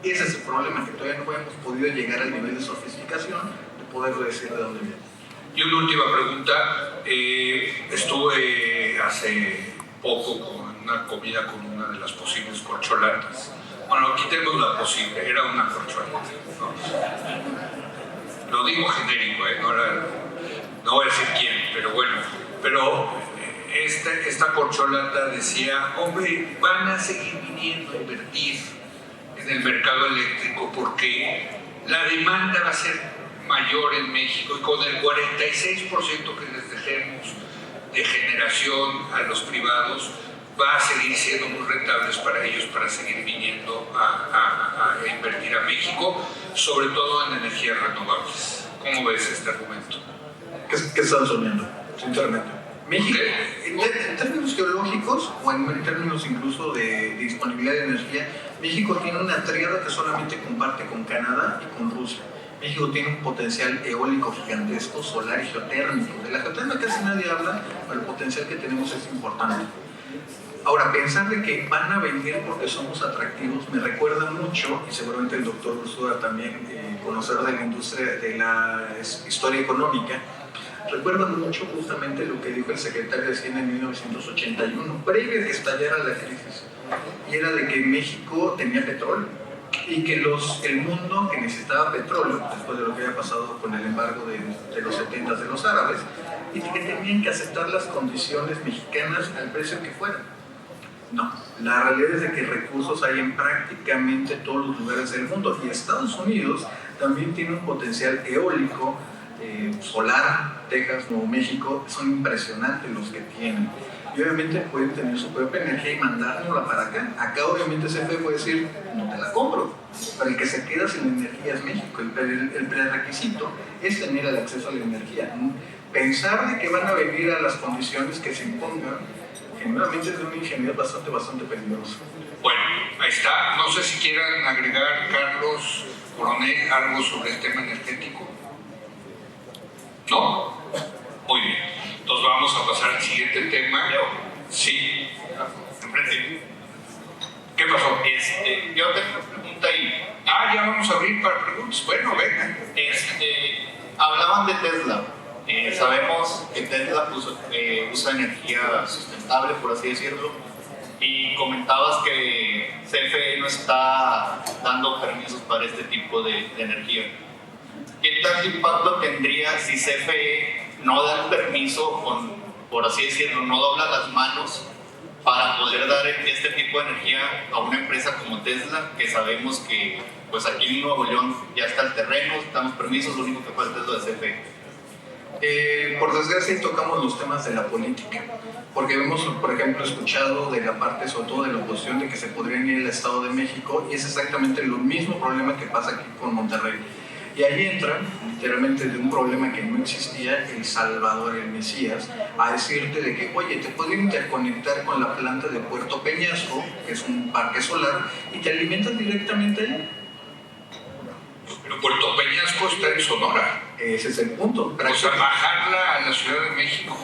Ese es el problema, que todavía no hemos podido llegar al nivel de sofisticación de poder decir de dónde viene. Y una última pregunta, estuve hace poco con una comida con una de las posibles corcholatas. Bueno, quitemos la posible, era una corcholata, ¿no? Lo digo genérico, no voy a decir quién, pero bueno. Pero esta corcholata decía, hombre, van a seguir viniendo a invertir en el mercado eléctrico porque la demanda va a ser mayor en México y con el 46% que les dejemos de generación a los privados, va a seguir siendo muy rentables para ellos para seguir viniendo a invertir a México, sobre todo en energías renovables. ¿Cómo ves este argumento? ¿Qué están soñando, sinceramente? México, en términos geológicos o en términos incluso de disponibilidad de energía, México tiene una tríada que solamente comparte con Canadá y con Rusia. México tiene un potencial eólico gigantesco, solar y geotérmico. De la geotérmica casi nadie habla, pero el potencial que tenemos es importante. Ahora, pensar de que van a venir porque somos atractivos me recuerda mucho, y seguramente el doctor Ursúa también, conocedor de la industria, de la historia económica, recuerda mucho justamente lo que dijo el secretario de Hacienda en 1981, previo a que estallara la crisis, y era de que México tenía petróleo y que el mundo que necesitaba petróleo, después de lo que había pasado con el embargo de los 70 de los árabes, y que tenían que aceptar las condiciones mexicanas al precio que fueran. No, la realidad es de que recursos hay en prácticamente todos los lugares del mundo, y Estados Unidos también tiene un potencial eólico, solar. Texas, Nuevo México, son impresionantes los que tienen, y obviamente pueden tener su propia energía y mandárnosla para acá. Acá obviamente CFE puede decir, no te la compro, pero el que se queda sin energía es México. El prerequisito es tener el acceso a la energía. Pensar de que van a venir a las condiciones que se impongan, generalmente es de una ingeniería bastante peligrosa. Bueno, ahí está. No sé si quieran agregar, Carlos, Coronel, algo sobre el tema energético. ¿No? Muy bien. Entonces vamos a pasar al siguiente tema. Sí. Enfrente. ¿Qué pasó? Yo tengo una pregunta ahí. Ya vamos a abrir para preguntas. Bueno, venga. Hablaban de Tesla. Sabemos que Tesla usa energía sustentable, por así decirlo, y comentabas que CFE no está dando permisos para este tipo de energía. ¿Qué tal impacto tendría si CFE no da el permiso, por así decirlo, no dobla las manos para poder dar este tipo de energía a una empresa como Tesla, que sabemos que pues aquí en Nuevo León ya está el terreno, damos permisos, lo único que falta es lo de CFE? Por desgracia tocamos los temas de la política, porque hemos, por ejemplo, escuchado de la parte, sobre todo de la oposición, de que se podrían ir al Estado de México, y es exactamente lo mismo problema que pasa aquí con Monterrey. Y ahí entran, literalmente, de un problema que no existía, el Salvador, el Mesías, a decirte de que, oye, te pueden interconectar con la planta de Puerto Peñasco, que es un parque solar, y te alimentan directamente ahí. Pero Puerto Peñasco está en Sonora. Ese es el punto. O sea, bajarla a la Ciudad de México.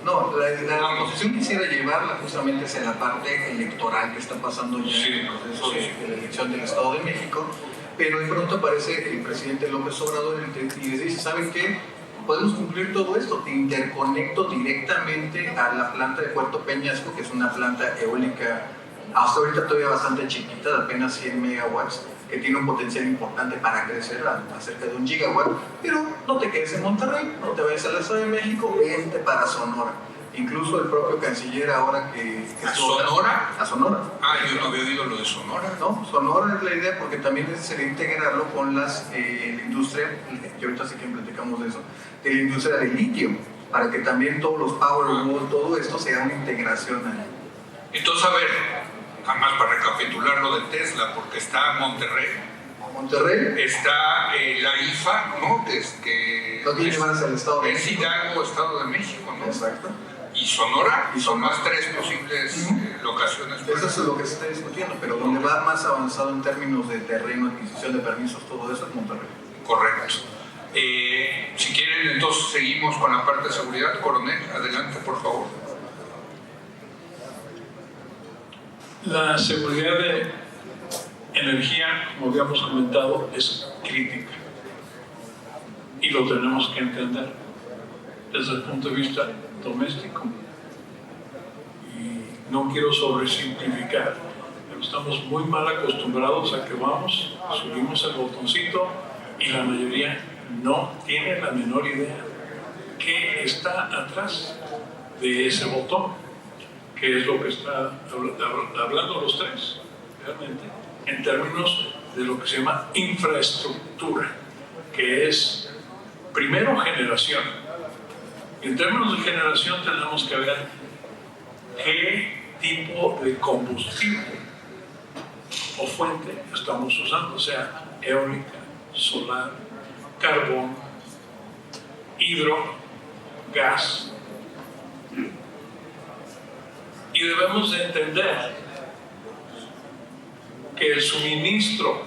No, la oposición quisiera llevarla justamente hacia la parte electoral que está pasando ya en el proceso de la elección del Estado de México, pero de pronto aparece el presidente López Obrador y les dice, ¿saben qué? Podemos cumplir todo esto, te interconecto directamente a la planta de Puerto Peñasco, que es una planta eólica hasta ahorita todavía bastante chiquita, de apenas 100 megawatts, que tiene un potencial importante para crecer a cerca de 1 gigawatt, pero no te quedes en Monterrey, no te vayas a la Ciudad de México, vente para Sonora. Incluso el propio canciller ahora que ¿A Sonora? A Sonora. Yo no había oído lo de Sonora. No, Sonora es la idea, porque también sería integrarlo con la industria, y ahorita sí que platicamos de eso, de la industria del litio, para que también todos los Powerwall, todo esto sea una integración ahí. Entonces, a ver, nada más para recapitular lo de Tesla, porque está Monterrey, está la IFA, ¿no? Que no tiene más el Estado de México. Es Hidalgo, Estado de México, ¿no? Exacto. Y Sonora, son más 3 posibles locaciones. Eso es lo que se está discutiendo, pero donde va más avanzado en términos de terreno, adquisición de permisos, todo eso es Monterrey. Correcto. Si quieren, entonces seguimos con la parte de seguridad. Coronel, adelante, por favor. La seguridad de energía, como habíamos comentado, es crítica y lo tenemos que entender desde el punto de vista doméstico. no quiero sobresimplificar, pero estamos muy mal acostumbrados a que vamos, subimos el botoncito y la mayoría no tiene la menor idea qué está atrás de ese botón, que es lo que está hablando los tres, realmente, en términos de lo que se llama infraestructura, que es primero generación. En términos de generación tenemos que ver qué tipo de combustible o fuente estamos usando, o sea, eólica, solar, carbón, hidro, gas. Y debemos de entender que el suministro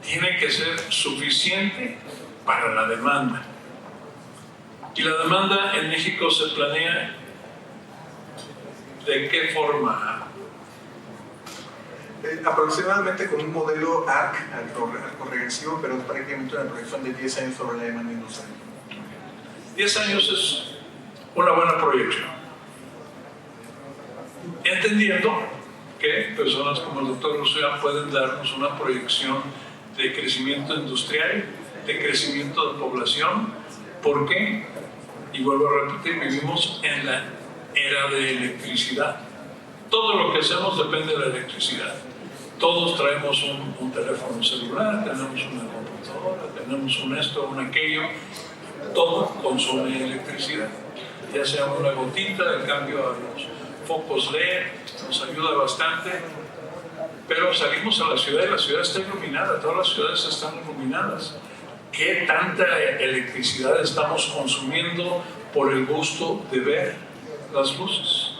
tiene que ser suficiente para la demanda. Y la demanda en México se planea ¿de qué forma? Aproximadamente con un modelo ARC, alcorregresivo, pero es prácticamente una proyección de 10 años sobre la demanda industrial. 10 años es una buena proyección. Entendiendo que personas como el doctor Rousseau pueden darnos una proyección de crecimiento industrial, de crecimiento de población. ¿Por qué? Y vuelvo a repetir, vivimos en la era de electricidad. Todo lo que hacemos depende de la electricidad. Todos traemos un teléfono celular, tenemos una computadora, tenemos un esto, un aquello. Todo consume electricidad. Ya sea una gotita, el cambio a los focos LED, nos ayuda bastante. Pero salimos a la ciudad y la ciudad está iluminada, todas las ciudades están iluminadas. ¿Qué tanta electricidad estamos consumiendo por el gusto de ver las luces?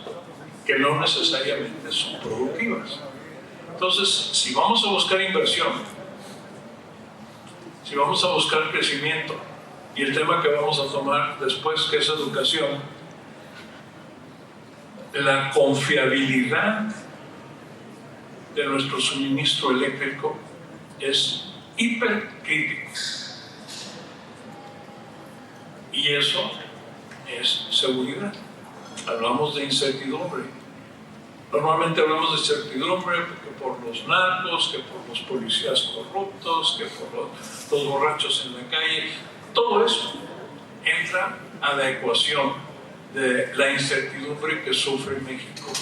Que no necesariamente son productivas. Entonces, si vamos a buscar inversión, si vamos a buscar crecimiento, y el tema que vamos a tomar después, que es educación, la confiabilidad de nuestro suministro eléctrico es hipercrítica. Y eso es seguridad. Hablamos de incertidumbre. Normalmente hablamos de incertidumbre que por los narcos, que por los policías corruptos, que por los borrachos en la calle. Todo eso entra a la ecuación de la incertidumbre que sufre México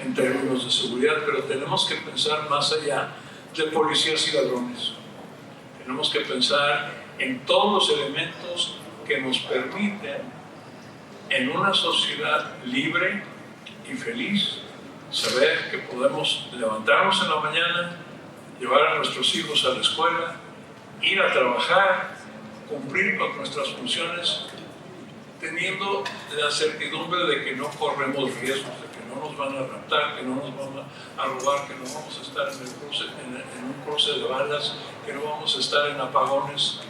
en términos de seguridad, pero tenemos que pensar más allá de policías y ladrones. Tenemos que pensar en todos los elementos que nos permiten, en una sociedad libre y feliz, saber que podemos levantarnos en la mañana, llevar a nuestros hijos a la escuela, ir a trabajar, cumplir con nuestras funciones, teniendo la certidumbre de que no corremos riesgos, de que no nos van a raptar, que no nos van a robar, que no vamos a estar en un cruce de balas, que no vamos a estar en apagones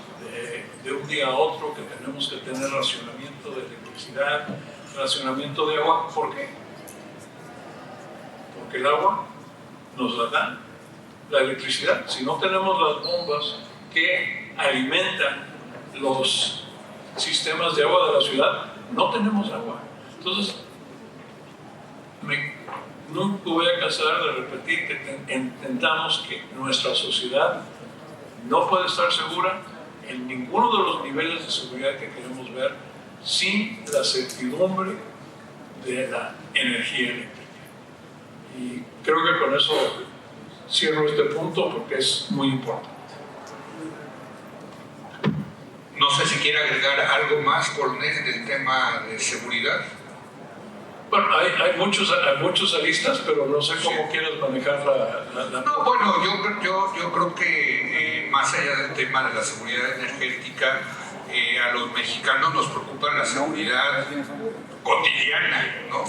de un día a otro, que tenemos que tener racionamiento de electricidad, racionamiento de agua. ¿Por qué? Porque el agua nos la da la electricidad. Si no tenemos las bombas que alimentan los sistemas de agua de la ciudad, no tenemos agua. Entonces, nunca voy a cansar de repetir que entendamos que nuestra sociedad no puede estar segura en ninguno de los niveles de seguridad que queremos ver sin la certidumbre de la energía eléctrica. Y creo que con eso cierro este punto porque es muy importante. No sé si quiere agregar algo más, coronel, del tema de seguridad. Bueno, hay muchos aristas, pero no sé cómo quieres manejar la... No, bueno, yo creo que más allá del tema de la seguridad energética, a los mexicanos nos preocupa la seguridad cotidiana, ¿no?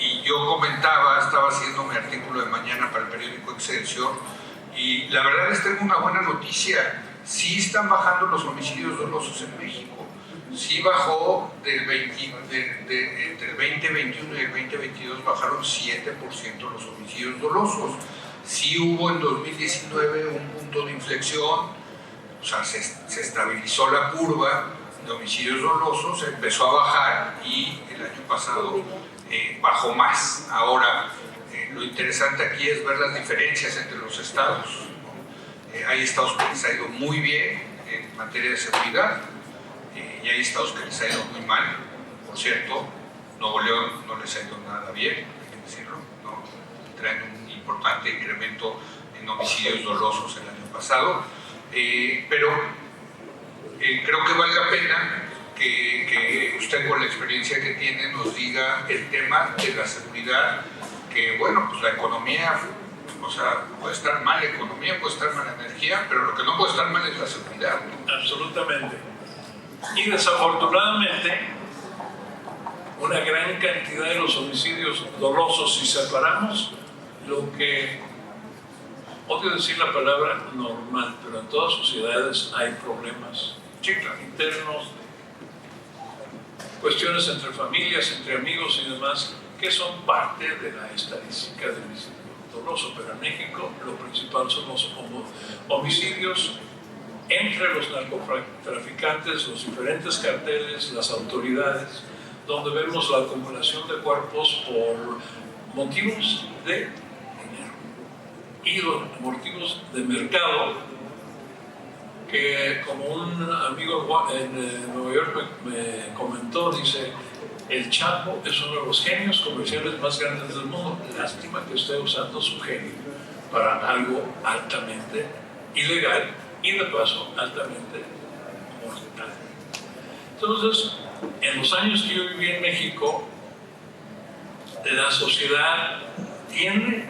Y yo comentaba, estaba haciendo mi artículo de mañana para el periódico Excelsior, y la verdad les tengo una buena noticia. Sí están bajando los homicidios dolosos en México. Sí bajó entre el 2021 y el 2022 bajaron 7% los homicidios dolosos. Sí hubo en 2019 un punto de inflexión, o sea, se estabilizó la curva de homicidios dolosos, empezó a bajar y el año pasado bajó más. Ahora, lo interesante aquí es ver las diferencias entre los estados, ¿no? Hay estados que les ha ido muy bien en materia de seguridad y hay estados que les ha ido muy mal. Por cierto, Nuevo León no les ha ido nada bien, hay que decirlo, ¿no? Traen un importante incremento en homicidios dolosos el año pasado, pero creo que vale la pena que usted, con la experiencia que tiene, nos diga el tema de la seguridad, que bueno, pues la economía, o sea, puede estar mal la economía, puede estar mal la energía, pero lo que no puede estar mal es la seguridad, ¿no? Absolutamente. Y desafortunadamente, una gran cantidad de los homicidios dolosos, si separamos lo que, odio decir la palabra normal, pero en todas sociedades hay problemas internos, cuestiones entre familias, entre amigos y demás, que son parte de la estadística del homicidio doloso. Pero en México lo principal son los homicidios entre los narcotraficantes, los diferentes carteles, las autoridades, donde vemos la acumulación de cuerpos por motivos de dinero y los motivos de mercado, que como un amigo en Nueva York me comentó, dice: el Chapo es uno de los genios comerciales más grandes del mundo. Lástima que esté usando su genio para algo altamente ilegal y de paso altamente mortal. Entonces, en los años que yo viví en México, la sociedad tiende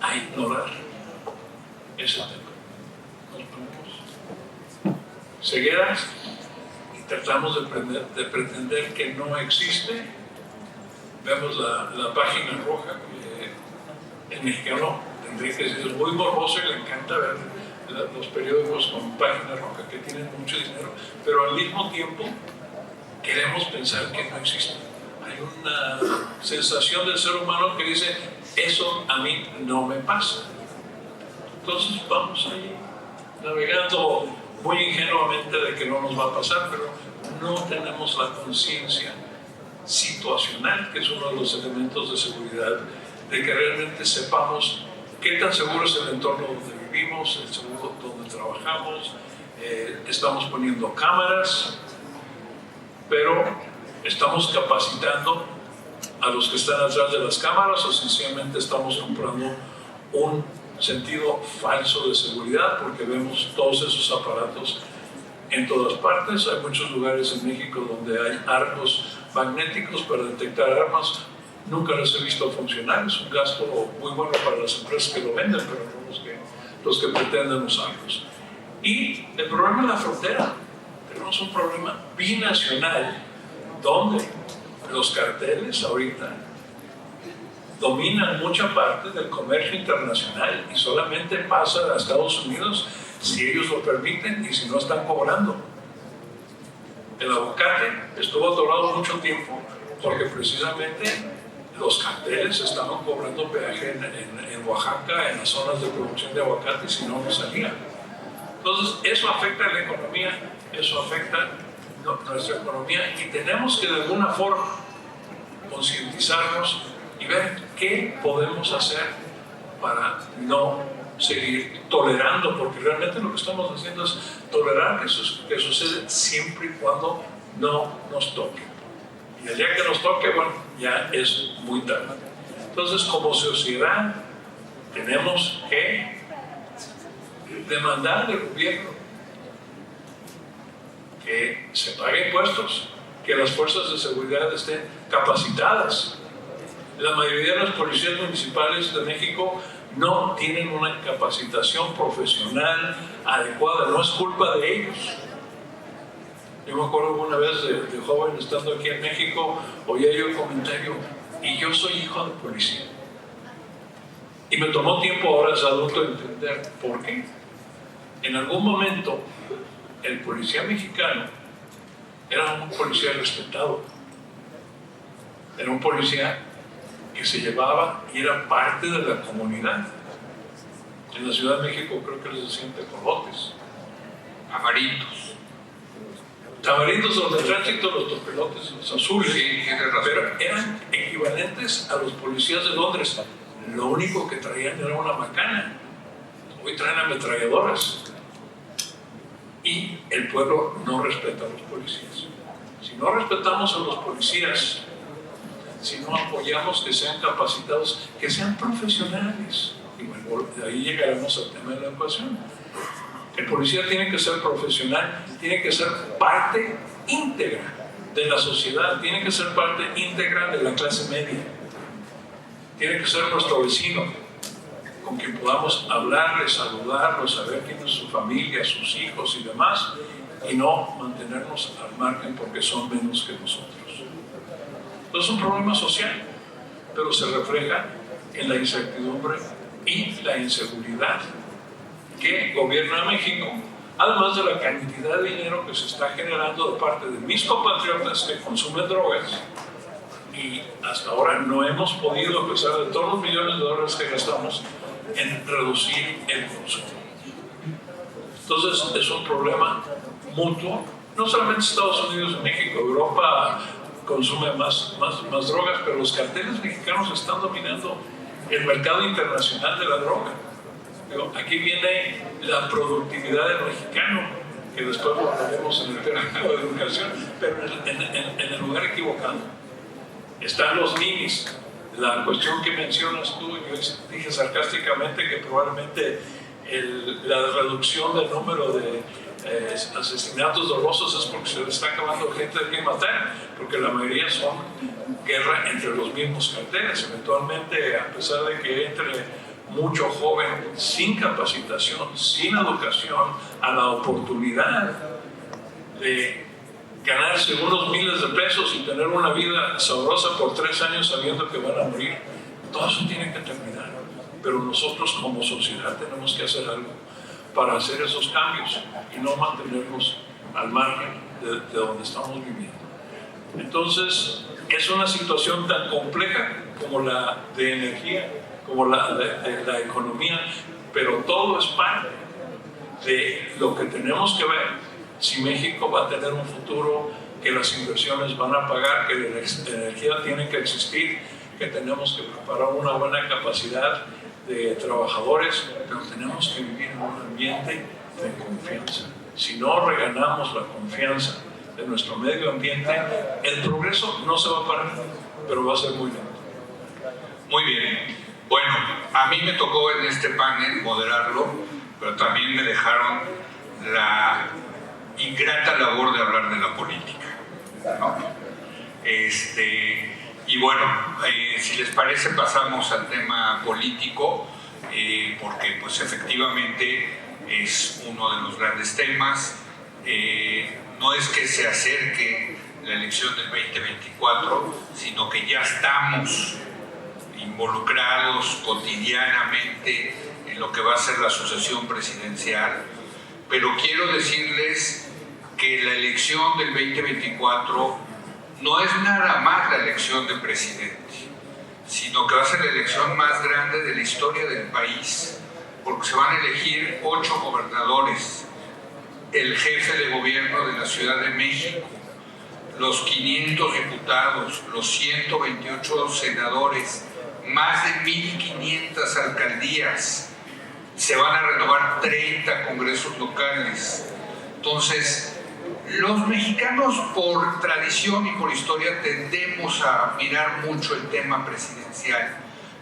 a ignorar ese tema. Nos ponemos cegueras y tratamos de pretender que no existe. Vemos la página roja, que el mexicano tendría que ser muy morboso y le encanta ver los periódicos con página roja, que tienen mucho dinero, pero al mismo tiempo queremos pensar que no existe. Hay una sensación del ser humano que dice: eso a mí no me pasa. Entonces vamos ahí navegando muy ingenuamente de que no nos va a pasar, pero no tenemos la conciencia situacional, que es uno de los elementos de seguridad, de que realmente sepamos qué tan seguro es el entorno donde vivimos, el seguro donde trabajamos. Estamos poniendo cámaras, pero estamos capacitando a los que están atrás de las cámaras, o sencillamente estamos comprando un sentido falso de seguridad porque vemos todos esos aparatos en todas partes. Hay muchos lugares en México donde hay arcos magnéticos para detectar armas. Nunca los he visto funcionar. Es un gasto muy bueno para las empresas que lo venden, pero no los que pretenden usarlos. Y el problema es la frontera. Tenemos un problema binacional donde los carteles ahorita dominan mucha parte del comercio internacional y solamente pasa a Estados Unidos si ellos lo permiten y si no están cobrando. El aguacate estuvo atorado mucho tiempo porque precisamente los carteles estaban cobrando peaje en Oaxaca, en las zonas de producción de aguacate, y si no, no salía. Entonces, eso afecta a la economía, eso afecta a nuestra economía, y tenemos que de alguna forma concientizarnos y ver qué podemos hacer para no seguir tolerando, porque realmente lo que estamos haciendo es tolerar que sucede siempre y cuando no nos toque. Y el día que nos toque, bueno, ya es muy tarde. Entonces, como sociedad, tenemos que demandar del gobierno que se pague impuestos, que las fuerzas de seguridad estén capacitadas. La mayoría de las policías municipales de México no tienen una capacitación profesional adecuada, no es culpa de ellos. Yo me acuerdo una vez de joven, estando aquí en México, oía yo el comentario: y yo soy hijo de policía. Y me tomó tiempo ahora, es adulto, entender por qué. En algún momento, el policía mexicano era un policía respetado. Era un policía que se llevaba y era parte de la comunidad. En la Ciudad de México creo que les decían tecolotes, amaritos. tamarindos los de tránsito, los topelotes, los azules, Sí, tienes razón. pero eran equivalentes a los policías de Londres. Lo único que traían era una macana. Hoy traen ametralladoras. Y el pueblo no respeta a los policías. Si no respetamos a los policías, si no apoyamos que sean capacitados, que sean profesionales, y bueno, de ahí llegaremos al tema de la educación. El policía tiene que ser profesional, tiene que ser parte íntegra de la sociedad, tiene que ser parte íntegra de la clase media, tiene que ser nuestro vecino, con quien podamos hablarle, saludarlo, saber quién es su familia, sus hijos y demás, y no mantenernos al margen porque son menos que nosotros. Entonces es un problema social, pero se refleja en la incertidumbre y la inseguridad que gobierna México, además de la cantidad de dinero que se está generando de parte de mis compatriotas que consumen drogas, y hasta ahora no hemos podido, a pesar de todos los millones de dólares que gastamos, en reducir el consumo. Entonces es un problema mutuo, no solamente Estados Unidos y México, Europa consume más drogas, pero los carteles mexicanos están dominando el mercado internacional de la droga. Aquí viene la productividad del mexicano, que después lo veremos en el tema de educación, pero en el lugar equivocado. Están los ninis. La cuestión que mencionas tú, yo dije sarcásticamente que probablemente la reducción del número de asesinatos dolosos es porque se le está acabando gente de que matar, porque la mayoría son guerra entre los mismos carteles. Eventualmente, a pesar de que entre mucho joven sin capacitación, sin educación, a la oportunidad de ganarse unos miles de pesos y tener una vida sabrosa por 3 años sabiendo que van a morir, todo eso tiene que terminar. Pero nosotros como sociedad tenemos que hacer algo para hacer esos cambios y no mantenernos al margen de donde estamos viviendo. Entonces, es una situación tan compleja como la de energía, como de la economía, pero todo es parte de lo que tenemos que ver si México va a tener un futuro, que las inversiones van a pagar, que la energía tiene que existir, que tenemos que preparar una buena capacidad de trabajadores, pero tenemos que vivir en un ambiente de confianza. Si no reganamos la confianza de nuestro medio ambiente, el progreso no se va a parar, pero va a ser muy lento. Muy bien. Bueno, a mí me tocó en este panel moderarlo, pero también me dejaron la ingrata labor de hablar de la política, ¿no? Y bueno, si les parece pasamos al tema político, porque pues efectivamente es uno de los grandes temas. No es que se acerque la elección del 2024, sino que ya estamos involucrados cotidianamente en lo que va a ser la sucesión presidencial. Pero quiero decirles que la elección del 2024 no es nada más la elección de presidente, sino que va a ser la elección más grande de la historia del país, porque se van a elegir 8 gobernadores, el jefe de gobierno de la Ciudad de México, los 500 diputados, los 128 senadores, más de 1.500 alcaldías, se van a renovar 30 congresos locales. Entonces, los mexicanos por tradición y por historia tendemos a mirar mucho el tema presidencial,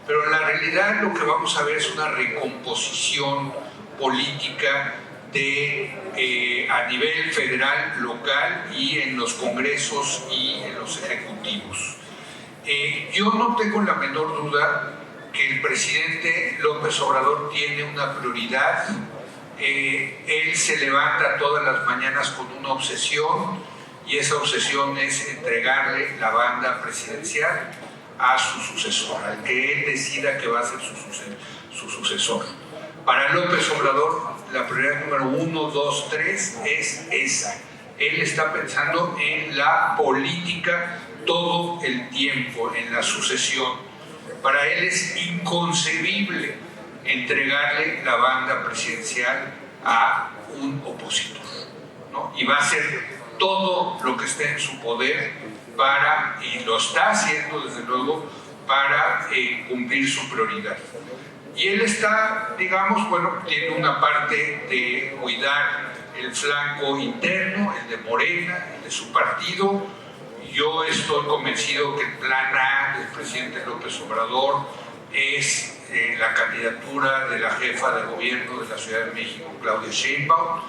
pero en la realidad lo que vamos a ver es una recomposición política a nivel federal, local y en los congresos y en los ejecutivos. Yo no tengo la menor duda que el presidente López Obrador tiene una prioridad. Él se levanta todas las mañanas con una obsesión, y esa obsesión es entregarle la banda presidencial a su sucesor, al que él decida que va a ser su sucesor. Para López Obrador, la prioridad número 1, 2, 3 es esa. Él está pensando en la política todo el tiempo, en la sucesión. Para él es inconcebible entregarle la banda presidencial a un opositor, ¿no? Y va a ser todo lo que esté en su poder para, y lo está haciendo desde luego, para cumplir su prioridad. Y él está, digamos, bueno, tiene una parte de cuidar el flanco interno, el de Morena, el de su partido. Yo estoy convencido que el plan A del presidente López Obrador es la candidatura de la jefa de gobierno de la Ciudad de México, Claudia Sheinbaum.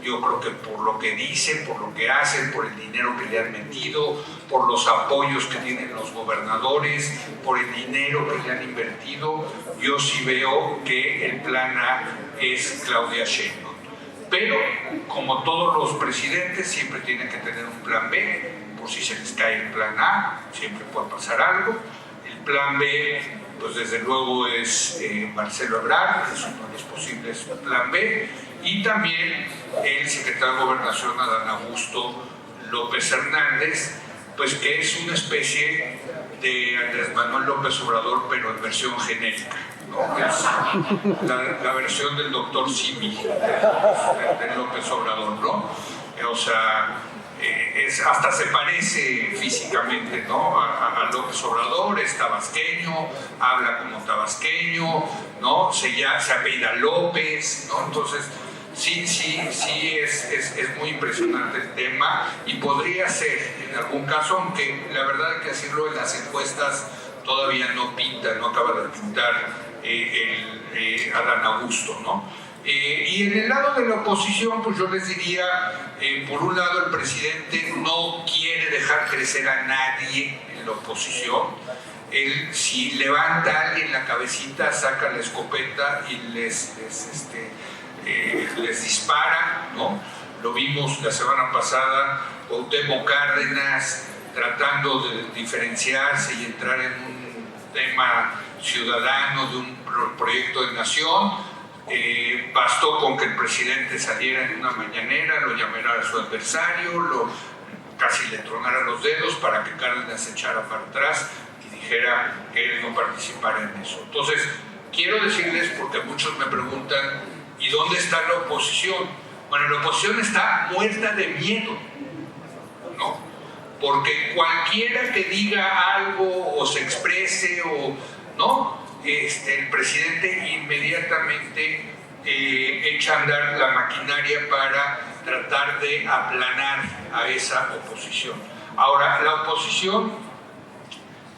Yo creo que por lo que dicen, por lo que hacen, por el dinero que le han metido, por los apoyos que tienen los gobernadores, por el dinero que le han invertido, yo sí veo que el plan A es Claudia Sheinbaum. Pero, como todos los presidentes, siempre tienen que tener un plan B, por si se les cae el plan A, siempre puede pasar algo. El plan B, pues desde luego es Marcelo Ebrard, es uno de los posibles plan B, y también el secretario de Gobernación, Adán Augusto López Hernández, pues que es una especie de Andrés Manuel López Obrador, pero en versión genérica, ¿no? Es la versión del doctor Simi, de López Obrador, ¿no? O sea, hasta se parece físicamente, ¿no? a López Obrador, es tabasqueño, habla como tabasqueño, ¿no? Se apellida López, ¿no? Entonces, sí, es muy impresionante el tema y podría ser en algún caso, aunque la verdad hay que decirlo, en las encuestas todavía no pinta, no acaba de pintar Adán Augusto, ¿no? Y en el lado de la oposición, pues yo les diría, por un lado el presidente no quiere dejar crecer a nadie en la oposición. Él, si levanta a alguien la cabecita, saca la escopeta y les dispara, ¿no? Lo vimos la semana pasada, Cuauhtémoc Cárdenas tratando de diferenciarse y entrar en un tema ciudadano de un proyecto de nación. Bastó con que el presidente saliera en una mañanera, lo llamara a su adversario, casi le tronara los dedos para que Cárdenas se echara para atrás y dijera que él no participara en eso. Entonces, quiero decirles, porque muchos me preguntan, ¿y dónde está la oposición? Bueno, la oposición está muerta de miedo, ¿no? Porque cualquiera que diga algo o se exprese o no, el presidente inmediatamente echa a andar la maquinaria para tratar de aplanar a esa oposición. Ahora, la oposición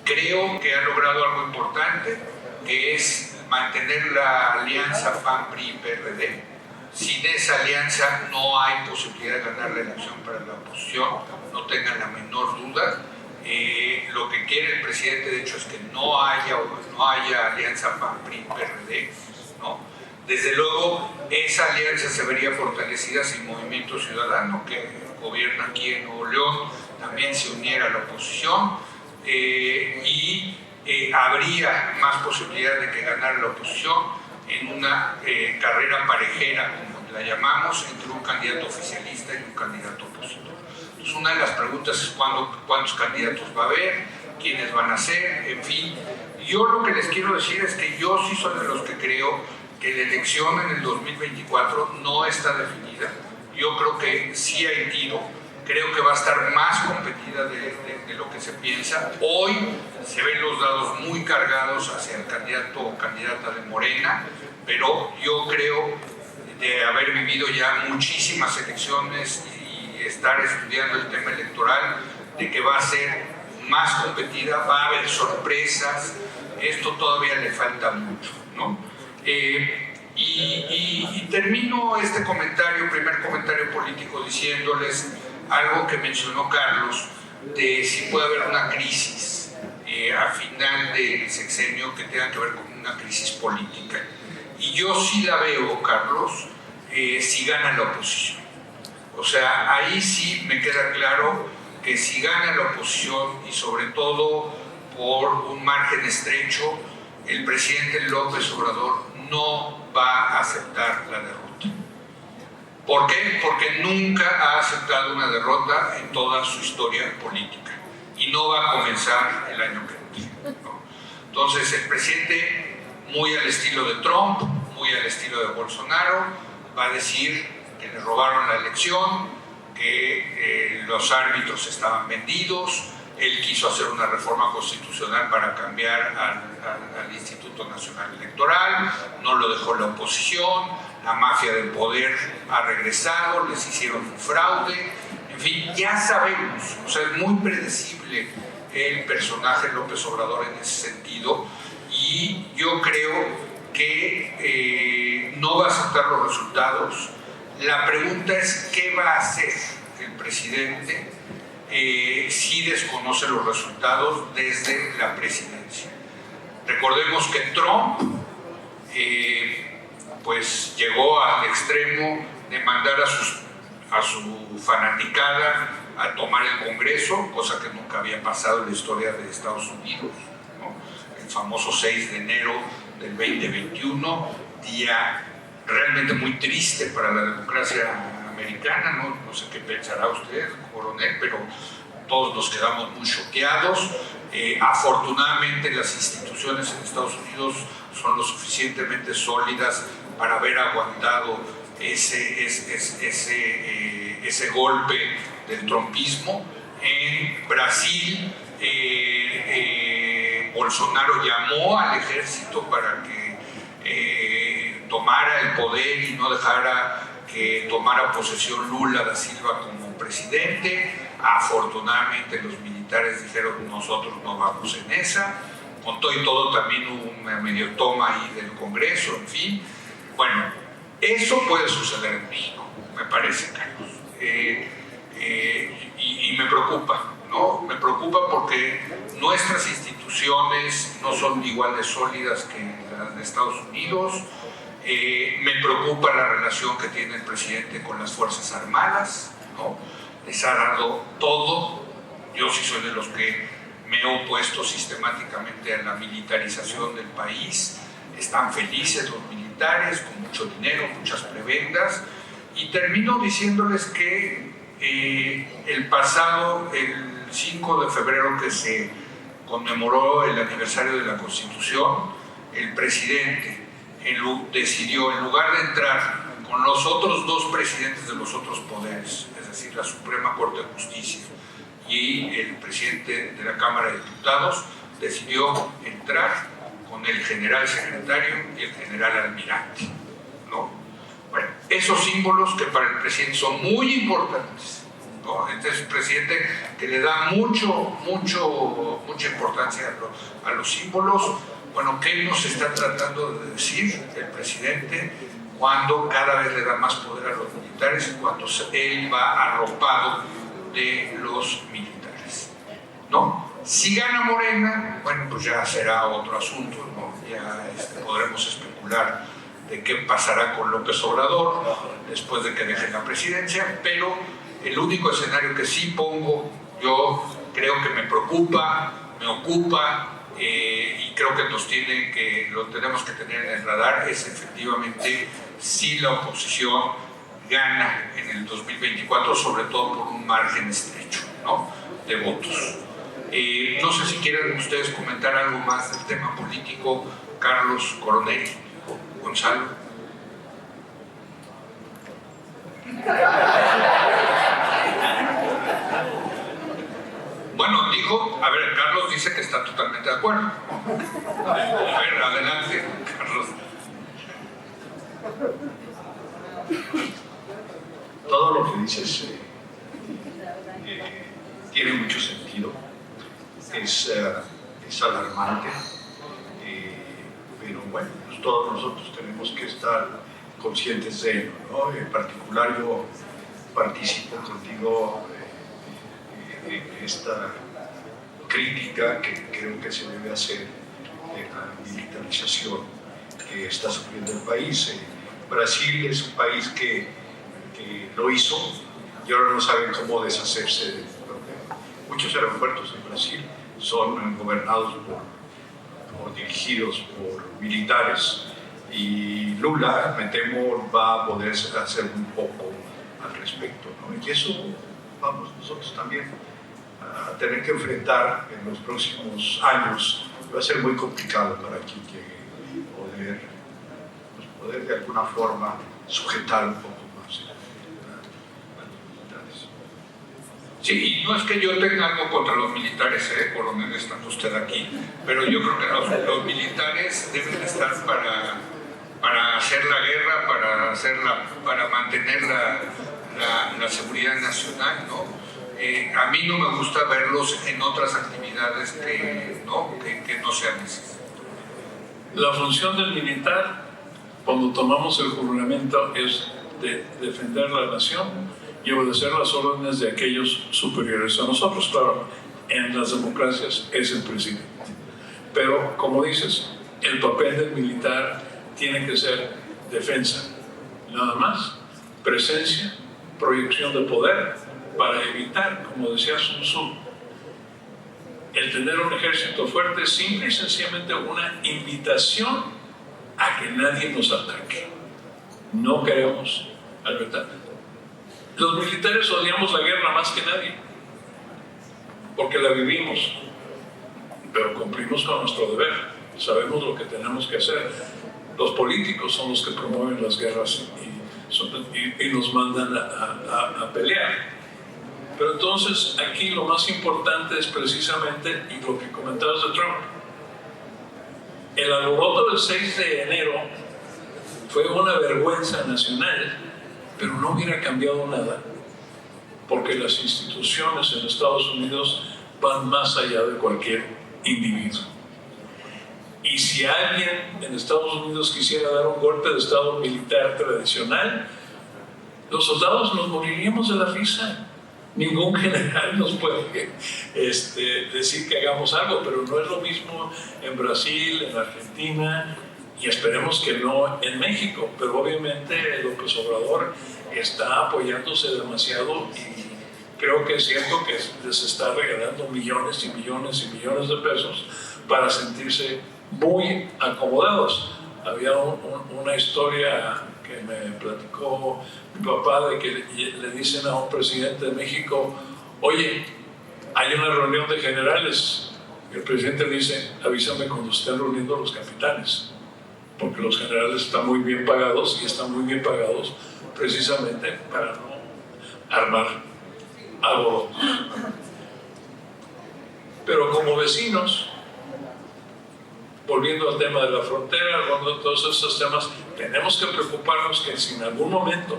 creo que ha logrado algo importante, que es mantener la alianza PAN-PRI-PRD. Sin esa alianza no hay posibilidad de ganar la elección para la oposición, no tengan la menor duda. Lo que quiere el presidente, de hecho, es que no haya alianza PAN-PRI-PRD, ¿no? Desde luego, esa alianza se vería fortalecida si Movimiento Ciudadano, que gobierna aquí en Nuevo León, también se uniera a la oposición, y habría más posibilidad de que ganara la oposición en una carrera parejera, como la llamamos, entre un candidato oficialista y un candidato opositor. Entonces, una de las preguntas es cuántos candidatos va a haber, quiénes van a ser, en fin. Yo lo que les quiero decir es que yo sí soy de los que creo que la elección en el 2024 no está definida. Yo creo que sí hay tiro, creo que va a estar más competida de lo que se piensa. Hoy se ven los dados muy cargados hacia el candidato o candidata de Morena, pero yo creo, de haber vivido ya muchísimas elecciones y estar estudiando el tema electoral, de que va a ser más competida, va a haber sorpresas. Esto todavía le falta mucho, ¿no? Y termino este primer comentario político, diciéndoles algo que mencionó Carlos, de si puede haber una crisis a final del sexenio que tenga que ver con una crisis política. Y yo sí la veo, Carlos, si gana la oposición. O sea, ahí sí me queda claro que si gana la oposición, y sobre todo por un margen estrecho, el presidente López Obrador no va a aceptar la derrota. ¿Por qué? Porque nunca ha aceptado una derrota en toda su historia política y no va a comenzar el año que viene, ¿no? Entonces, el presidente, muy al estilo de Trump, muy al estilo de Bolsonaro, va a decir que le robaron la elección, que los árbitros estaban vendidos. Él quiso hacer una reforma constitucional para cambiar al Instituto Nacional Electoral, no lo dejó la oposición, la mafia del poder ha regresado, les hicieron un fraude, en fin, ya sabemos, o sea, es muy predecible el personaje López Obrador en ese sentido, y yo creo que no va a aceptar los resultados. La pregunta es ¿qué va a hacer el presidente si desconoce los resultados desde la presidencia? Recordemos que Trump pues llegó al extremo de mandar a su fanaticada a tomar el Congreso, cosa que nunca había pasado en la historia de Estados Unidos, ¿no? El famoso 6 de enero del 2021, día realmente muy triste para la democracia americana, no sé qué pensará usted, coronel, pero todos nos quedamos muy choqueados. Afortunadamente las instituciones en Estados Unidos son lo suficientemente sólidas para haber aguantado ese golpe del trumpismo. En Brasil, Bolsonaro llamó al ejército para que tomara el poder y no dejara que tomara posesión Lula da Silva como presidente. Afortunadamente los militares dijeron nosotros no vamos en esa. Con todo y todo también hubo una medio toma ahí del Congreso, en fin. Bueno, eso puede suceder en México, me parece, Carlos. Y me preocupa, ¿no? Me preocupa porque nuestras instituciones no son igual de sólidas que las de Estados Unidos. Me preocupa la relación que tiene el presidente con las Fuerzas Armadas, ¿no? Les ha dado todo. Yo sí soy de los que me he opuesto sistemáticamente a la militarización del país. Están felices los militares, con mucho dinero, muchas prebendas. Y termino diciéndoles que el 5 de febrero, que se conmemoró el aniversario de la Constitución, el presidente decidió, en lugar de entrar con los otros dos presidentes de los otros poderes, es decir, la Suprema Corte de Justicia y el presidente de la Cámara de Diputados, decidió entrar con el general secretario y el general almirante, ¿no? Bueno, esos símbolos que para el presidente son muy importantes, ¿no? Este es un presidente que le da mucha importancia a los símbolos. Bueno, ¿qué nos está tratando de decir el presidente cuando cada vez le da más poder a los militares y cuando él va arropado de los militares, ¿no? Si gana Morena, bueno, pues ya será otro asunto, ¿no? Ya podremos especular de qué pasará con López Obrador después de que deje la presidencia, pero el único escenario que sí pongo, yo creo que me preocupa, me ocupa, y creo que lo tenemos que tener en el radar, es efectivamente si la oposición gana en el 2024, sobre todo por un margen estrecho, ¿no?, de votos. No sé si quieren ustedes comentar algo más del tema político, Carlos, coronel, Gonzalo. Bueno, a ver, Carlos dice que está totalmente de acuerdo. A ver, adelante, Carlos. Todo lo que dices tiene mucho sentido, es alarmante, pero bueno, pues todos nosotros tenemos que estar conscientes de ello, ¿no? En particular yo participo contigo en esta crítica que creo que se debe hacer de la militarización que está sufriendo el país. Brasil es un país que lo hizo y ahora no saben cómo deshacerse del problema. Muchos aeropuertos en Brasil son gobernados dirigidos por militares y Lula, me temo, va a poder hacer un poco al respecto, ¿no? Y eso vamos nosotros también a tener que enfrentar en los próximos años. Va a ser muy complicado para quien llegue poder de alguna forma sujetar un poco más a los militares. Sí, y no es que yo tenga algo contra los militares, coronel, estando usted aquí, pero yo creo que los militares deben estar para hacer la guerra, para mantener la seguridad nacional, ¿no? A mí no me gusta verlos en otras actividades que no sean esas. La función del militar, cuando tomamos el juramento, es de defender la nación y obedecer las órdenes de aquellos superiores a nosotros. Claro, en las democracias es el presidente. Pero, como dices, el papel del militar tiene que ser defensa, nada más, presencia, proyección de poder, para evitar, como decía Sun Tzu, el tener un ejército fuerte es simple y sencillamente una invitación a que nadie nos ataque. No queremos libertad. Los militares odiamos la guerra más que nadie, porque la vivimos, pero cumplimos con nuestro deber, sabemos lo que tenemos que hacer. Los políticos son los que promueven las guerras y nos mandan a pelear. Pero entonces aquí lo más importante es precisamente, y lo que comentabas de Trump, el alboroto del 6 de enero fue una vergüenza nacional, pero no hubiera cambiado nada, porque las instituciones en Estados Unidos van más allá de cualquier individuo. Y si alguien en Estados Unidos quisiera dar un golpe de Estado militar tradicional, los soldados nos moriríamos de la risa. Ningún general nos puede decir que hagamos algo, pero no es lo mismo en Brasil, en Argentina, y esperemos que no en México. Pero obviamente López Obrador está apoyándose demasiado y creo que es cierto que les está regalando millones y millones y millones de pesos para sentirse muy acomodados. Había una historia que me platicó mi papá de que le dicen a un presidente de México: oye, hay una reunión de generales. Y el presidente le dice: avísame cuando estén reuniendo los capitanes, porque los generales están muy bien pagados, y están muy bien pagados precisamente para no armar algo. Pero como vecinos, volviendo al tema de la frontera, volviendo a todos estos temas, tenemos que preocuparnos que si en algún momento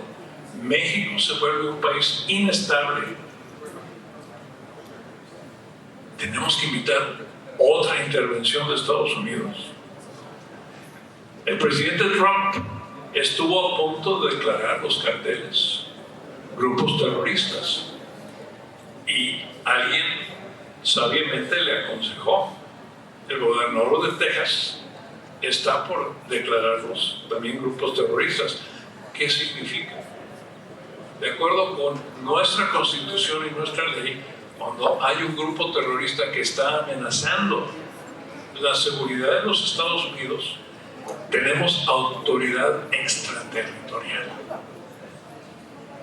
México se vuelve un país inestable, tenemos que invitar otra intervención de Estados Unidos. El presidente Trump estuvo a punto de declarar los carteles grupos terroristas, y alguien sabiamente le aconsejó: el gobernador de Texas está por declararlos también grupos terroristas. ¿Qué significa? De acuerdo con nuestra Constitución y nuestra ley, cuando hay un grupo terrorista que está amenazando la seguridad de los Estados Unidos, tenemos autoridad extraterritorial.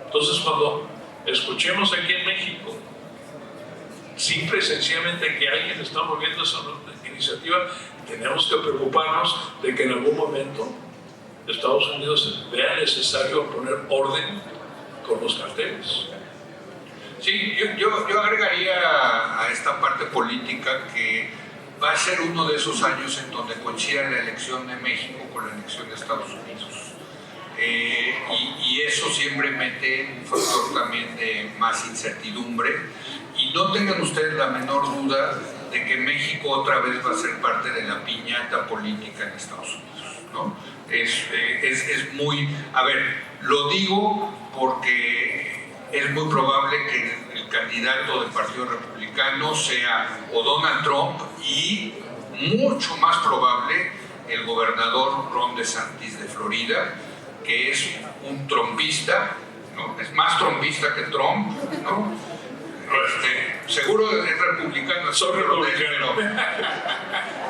Entonces, cuando escuchemos aquí en México simple y sencillamente que alguien está moviendo esa iniciativa, tenemos que preocuparnos de que en algún momento Estados Unidos vea necesario poner orden con los carteles. Sí, yo agregaría a esta parte política que va a ser uno de esos años en donde coincida la elección de México con la elección de Estados Unidos. Y eso siempre mete un factor también de más incertidumbre, y no tengan ustedes la menor duda de que México otra vez va a ser parte de la piñata política en Estados Unidos, ¿no? Es muy... A ver, lo digo porque es muy probable que el candidato del Partido Republicano sea o Donald Trump, y mucho más probable el gobernador Ron DeSantis de Florida, que es un trumpista, ¿no? Es más trumpista que Trump, ¿no? Seguro es republicano,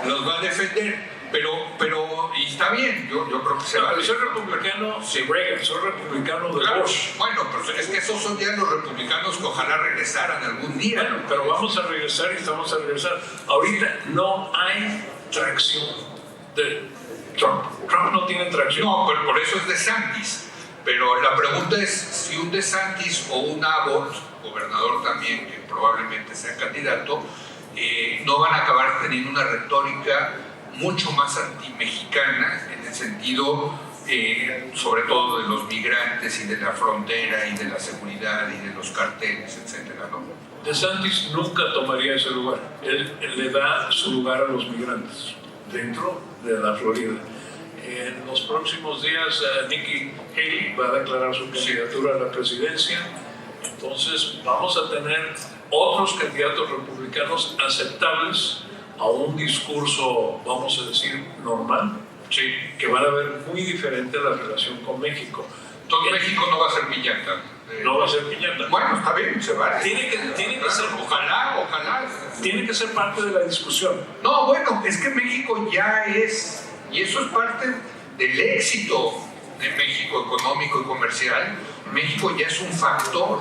los va a defender, pero y está bien, yo creo que se va a soy republicano de Reagan, soy republicano de claro, Bush. bueno, pero es que esos son ya los republicanos que ojalá regresaran algún día. Bueno, pero vamos a regresar y estamos a regresar. Ahorita no hay tracción de Trump. Trump no tiene tracción. No, pero por eso es DeSantis. Pero la pregunta es si un DeSantis o un Abbott, gobernador también, que probablemente sea candidato, no van a acabar teniendo una retórica mucho más antimexicana en el sentido, sobre todo de los migrantes y de la frontera y de la seguridad y de los carteles, etcétera, ¿no? DeSantis nunca tomaría ese lugar. Él le da su lugar a los migrantes dentro de la Florida. En los próximos días, Nikki Haley va a declarar su candidatura a la presidencia. Entonces, vamos a tener otros candidatos republicanos aceptables a un discurso, vamos a decir, normal, Sí. que van a ver muy diferente la relación con México. Entonces México no va a ser piñata. No va a ser piñata. Bueno, está bien, se vale. Tiene que ser, Ojalá. tiene que ser parte de la discusión. No, bueno, es que México ya es, y eso es parte del éxito de México económico y comercial. México ya es un factor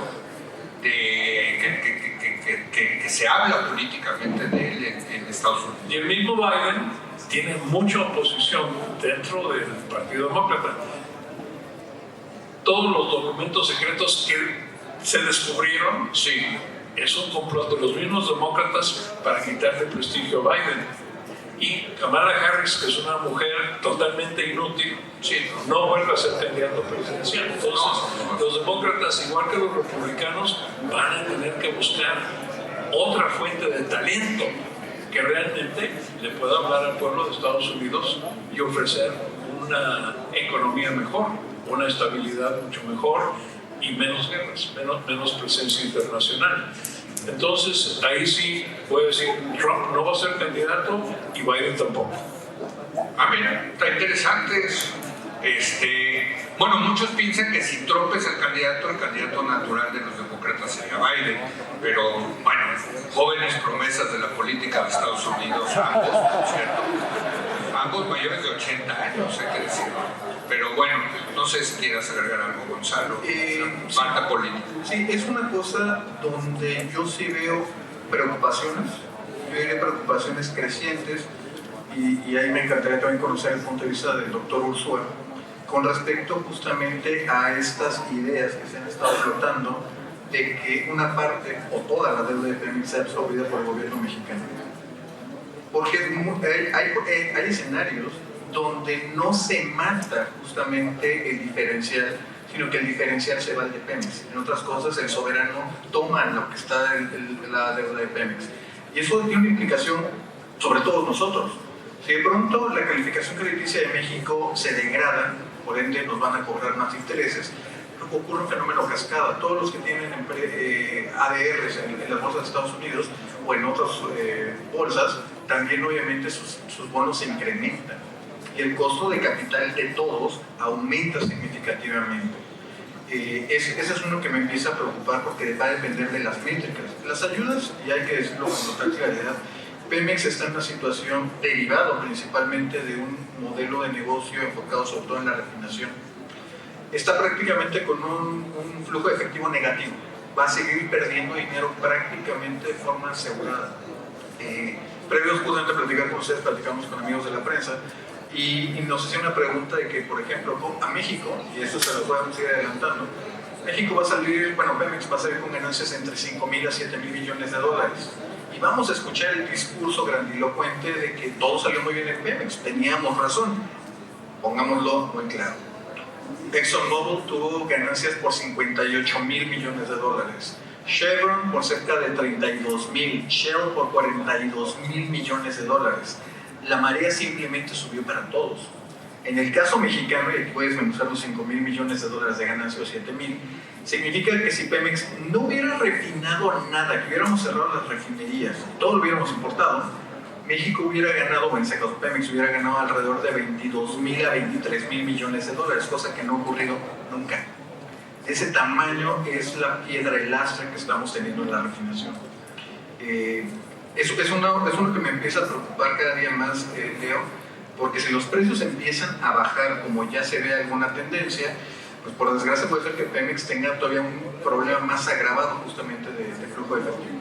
que se habla políticamente de él en Estados Unidos. Y el mismo Biden tiene mucha oposición dentro del Partido Demócrata. Todos los documentos secretos que se descubrieron, sí, es un complot de los mismos demócratas para quitarle prestigio a Biden. Y Kamala Harris, que es una mujer totalmente inútil, sí, no vuelve a ser candidato presidencial. Entonces, los demócratas, igual que los republicanos, van a tener que buscar otra fuente de talento que realmente le pueda hablar al pueblo de Estados Unidos y ofrecer una economía mejor, una estabilidad mucho mejor y menos guerras, menos presencia internacional. Entonces, ahí sí voy a decir, Trump no va a ser candidato y Biden tampoco. Ah, mira, está interesante eso. Bueno, muchos piensan que si Trump es el candidato natural de los demócratas sería Biden, pero bueno, jóvenes promesas de la política de Estados Unidos, ambos, por cierto, ambos mayores de 80 años, hay que decirlo. Pero bueno, no sé si quieras agregar algo, Gonzalo. Falta política. Sí, es una cosa donde yo sí veo preocupaciones, yo diría preocupaciones crecientes, y ahí me encantaría también conocer el punto de vista del doctor Ursúa con respecto justamente a estas ideas que se han estado flotando de que una parte o toda la deuda de Pemex sea absorbida por el gobierno mexicano. Porque hay escenarios donde no se mata justamente el diferencial, sino que el diferencial se va al de Pemex. En otras cosas, el soberano toma lo que está en la deuda de Pemex. Y eso tiene una implicación sobre todos nosotros. Si de pronto la calificación crediticia de México se degrada, por ende nos van a cobrar más intereses, ocurre un fenómeno cascada. Todos los que tienen ADRs en la bolsa de Estados Unidos o en otras bolsas, también obviamente sus bonos se incrementan. Y el costo de capital de todos aumenta significativamente. Ese es uno que me empieza a preocupar porque va a depender de las métricas. Las ayudas, y hay que decirlo con total claridad, Pemex está en una situación derivada principalmente de un modelo de negocio enfocado sobre todo en la refinación. Está prácticamente con un flujo de efectivo negativo. Va a seguir perdiendo dinero prácticamente de forma asegurada. Previos justamente a platicar con ustedes, platicamos con amigos de la prensa y nos hacían una pregunta de que, por ejemplo, a México, y eso se lo podemos ir adelantando, México va a salir, bueno, Pemex va a salir con ganancias entre 5,000 a 7,000 millones de dólares. Y vamos a escuchar el discurso grandilocuente de que todo salió muy bien en Pemex. Teníamos razón. Pongámoslo muy claro. ExxonMobil tuvo ganancias por 58,000 millones de dólares. Chevron por cerca de 32,000. Shell por 42,000 millones de dólares. La marea simplemente subió para todos. En el caso mexicano, y aquí voy a desmenuzar los 5,000 millones de dólares de ganancia o 7,000, significa que si Pemex no hubiera refinado nada, que hubiéramos cerrado las refinerías, todo lo hubiéramos importado, México hubiera ganado, o en ese caso Pemex hubiera ganado alrededor de 22,000 a 23,000 millones de dólares, cosa que no ha ocurrido nunca. Ese tamaño es la piedra, el lastre que estamos teniendo en la refinación. Eso es uno que me empieza a preocupar cada día más, Leo, porque si los precios empiezan a bajar, como ya se ve alguna tendencia, pues por desgracia puede ser que Pemex tenga todavía un problema más agravado justamente de flujo de efectivo.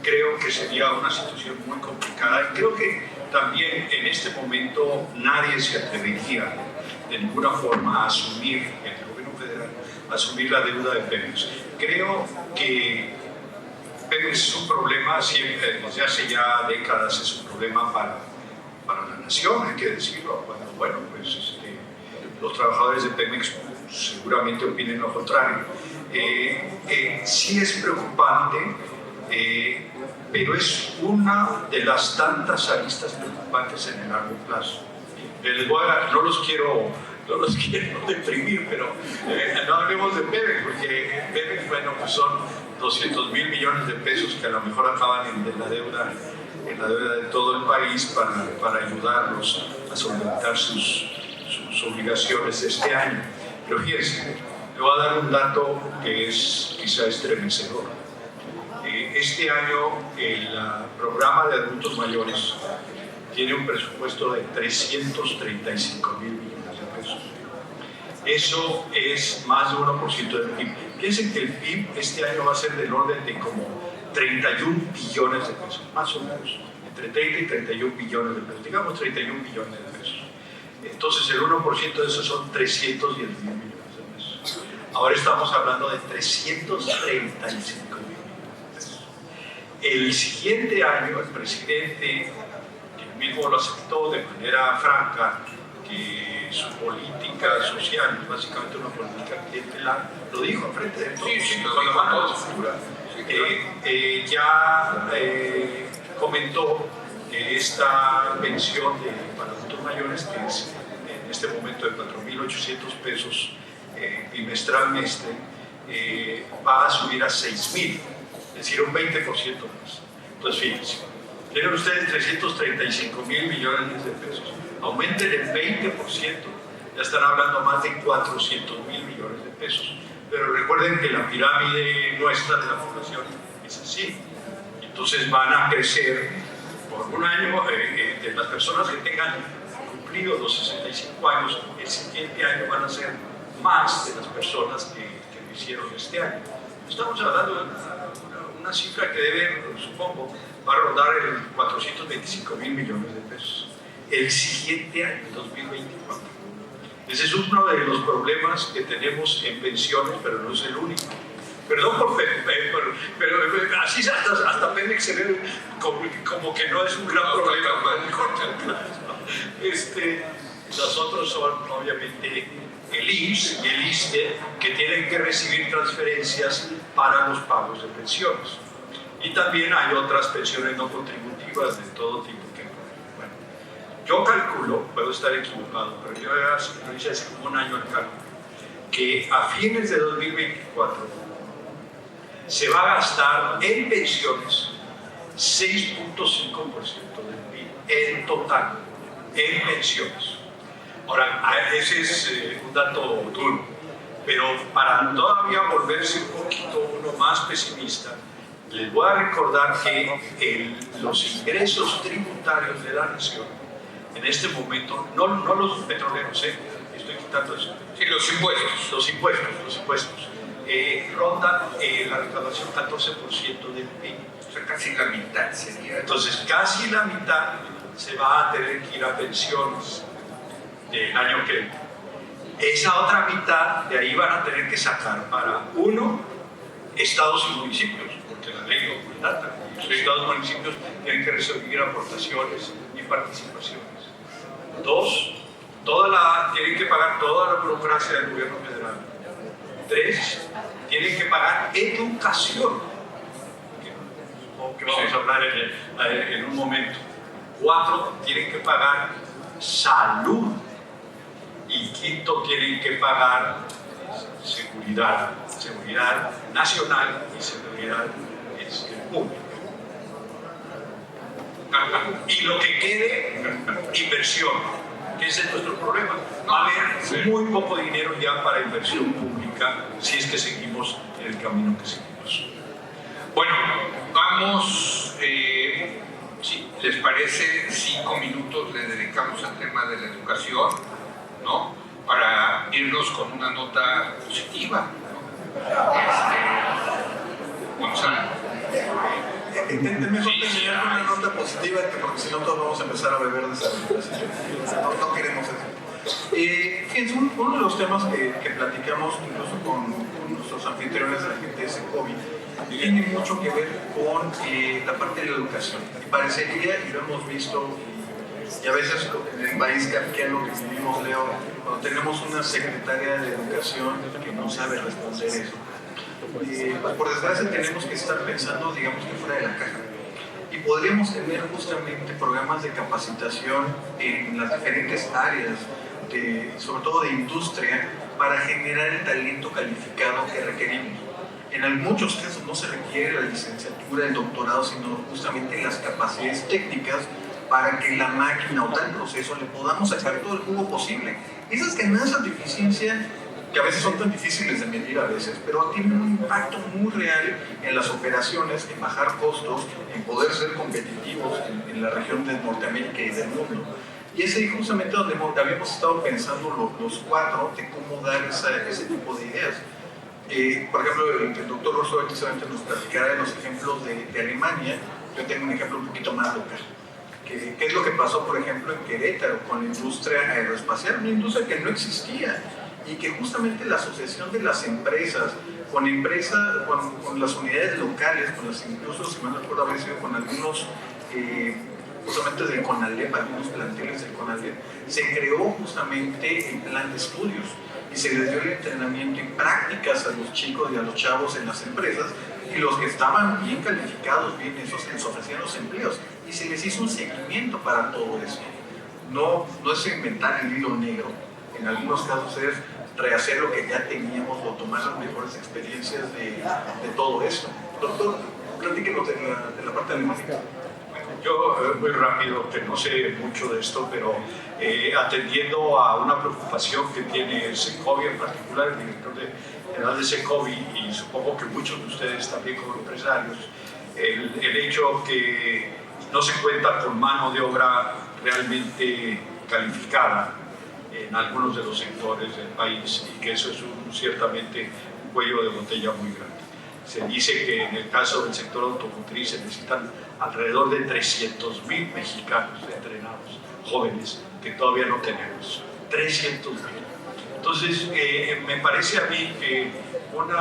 creo que sería una situación muy complicada. Y creo que también en este momento nadie se atrevería de ninguna forma a asumir, el gobierno federal, a asumir la deuda de Pemex. Creo que Pemex es un problema, siempre, desde hace ya décadas es un problema para la nación, hay que decirlo. Bueno, pues los trabajadores de Pemex seguramente opinen lo contrario. Sí es preocupante, pero es una de las tantas aristas preocupantes en el largo plazo. No los quiero deprimir, pero no hablemos de Pemex, porque Pemex, bueno, pues son 200,000 millones de pesos que a lo mejor acaban en la deuda de todo el país para ayudarlos a solventar sus obligaciones de este año. Pero fíjense, le voy a dar un dato que es quizá estremecedor. Este año el programa de adultos mayores tiene un presupuesto de 335,000 millones de pesos. Eso es más de 1% del PIB. Piensen que el PIB este año va a ser del orden de como 31 billones de pesos, más o menos, entre 30 y 31 billones de pesos, digamos 31 billones de pesos. Entonces el 1% de eso son 310,000 millones de pesos. Ahora estamos hablando de 335,000 millones de pesos. El siguiente año el presidente, que mismo lo aceptó de manera franca, que su política social es básicamente una política clientelar, lo dijo enfrente de todos, con la mano de cintura. Ya comentó que esta pensión para adultos mayores, que es en este momento de 4,800 pesos bimestralmente, va a subir a 6,000, es decir, un 20% más. Entonces, fíjense, tienen ustedes 335,000 millones de pesos, aumenten el 20%, ya están hablando más de 400,000 millones de pesos. Pero recuerden que la pirámide nuestra de la población es así. Entonces van a crecer por un año, de las personas que tengan cumplido los 65 años, el siguiente año van a ser más de las personas que lo hicieron este año. Estamos hablando de una cifra que debe, supongo, va a rondar el 425,000 millones de pesos. El siguiente año, 2024. Ese es uno de los problemas que tenemos en pensiones, pero no es el único. Perdón por pero así hasta Pemex se ve como que no es un gran problema. Los otros son obviamente el IMSS y el ISSSTE, que tienen que recibir transferencias para los pagos de pensiones. Y también hay otras pensiones no contributivas de todo tipo. Yo calculo, puedo estar equivocado, pero yo hice hace como un año el cálculo, que a fines de 2024 se va a gastar en pensiones 6,5% del PIB en total, en pensiones. Ahora, ese es un dato duro, pero para todavía volverse un poquito uno más pesimista, les voy a recordar que los ingresos tributarios de la nación en este momento, no los petroleros, estoy quitando eso. Sí, los impuestos. Los impuestos. Rondan la recaudación 14% del PIB. O sea, casi la mitad sería. Entonces, casi la mitad se va a tener que ir a pensiones del año que viene. Esa otra mitad de ahí van a tener que sacar para, uno, estados y municipios, porque la ley lo mandata. Los estados y municipios tienen que recibir aportaciones y participaciones. Dos, tienen que pagar toda la burocracia del gobierno federal. Tres, tienen que pagar educación, que vamos a hablar en un momento. Cuatro, tienen que pagar salud. Y quinto, tienen que pagar seguridad nacional y seguridad pública. Y lo que quede, inversión, que ese es nuestro problema. Va a haber muy poco dinero ya para inversión pública si es que seguimos en el camino que seguimos. Bueno, vamos, si les parece, 5 minutos le dedicamos al tema de la educación, ¿no? Para irnos con una nota positiva, ¿no? Gonzalo. Es mejor terminar con una nota positiva, porque si no todos vamos a empezar a beber de esa no queremos eso. Fíjense, uno de los temas que platicamos incluso con nuestros anfitriones de la gente de Secovi tiene mucho que ver con la parte de la educación. Y parecería, y lo hemos visto, y a veces en el país kafkiano que vivimos, Leo, cuando tenemos una secretaria de educación que no sabe responder eso, pues por desgracia tenemos que estar pensando, digamos, que fuera de la caja. Y podríamos tener justamente programas de capacitación en las diferentes áreas, sobre todo de industria, para generar el talento calificado que requerimos. En muchos casos no se requiere la licenciatura, el doctorado, sino justamente las capacidades técnicas para que la máquina o tal proceso le podamos sacar todo el jugo posible. Esas ganancias de eficiencia, que a veces son tan difíciles de medir a veces, pero tienen un impacto muy real en las operaciones, en bajar costos, en poder ser competitivos en la región de Norteamérica y del mundo. Y es ahí justamente donde habíamos estado pensando los cuatro de cómo dar ese tipo de ideas. Por ejemplo, el doctor Rosso precisamente nos platicará de los ejemplos de Alemania. Yo tengo un ejemplo un poquito más local. ¿Qué es lo que pasó, por ejemplo, en Querétaro con la industria aeroespacial? Una industria que no existía y que justamente la asociación de las empresas con las unidades locales, incluso, si mal no recuerdo, haber sido con algunos justamente del CONALEP, algunos planteles del CONALEP, se creó justamente el plan de estudios y se les dio el entrenamiento y prácticas a los chicos y a los chavos en las empresas, y los que estaban bien calificados, bien esos, les ofrecían los empleos y se les hizo un seguimiento para todo eso. No es inventar el hilo negro, en algunos casos es rehacer lo que ya teníamos o tomar las mejores experiencias de todo esto. Doctor, platíquenos de la parte alemana. Yo, muy rápido, que no sé mucho de esto, pero atendiendo a una preocupación que tiene Secovi, en particular el director general de Secovi, y supongo que muchos de ustedes también como empresarios, el hecho que no se cuenta con mano de obra realmente calificada en algunos de los sectores del país, y que eso es ciertamente un cuello de botella muy grande. Se dice que en el caso del sector automotriz se necesitan alrededor de 300,000 mexicanos entrenados, jóvenes, que todavía no tenemos. 300,000. Entonces, me parece a mí que uno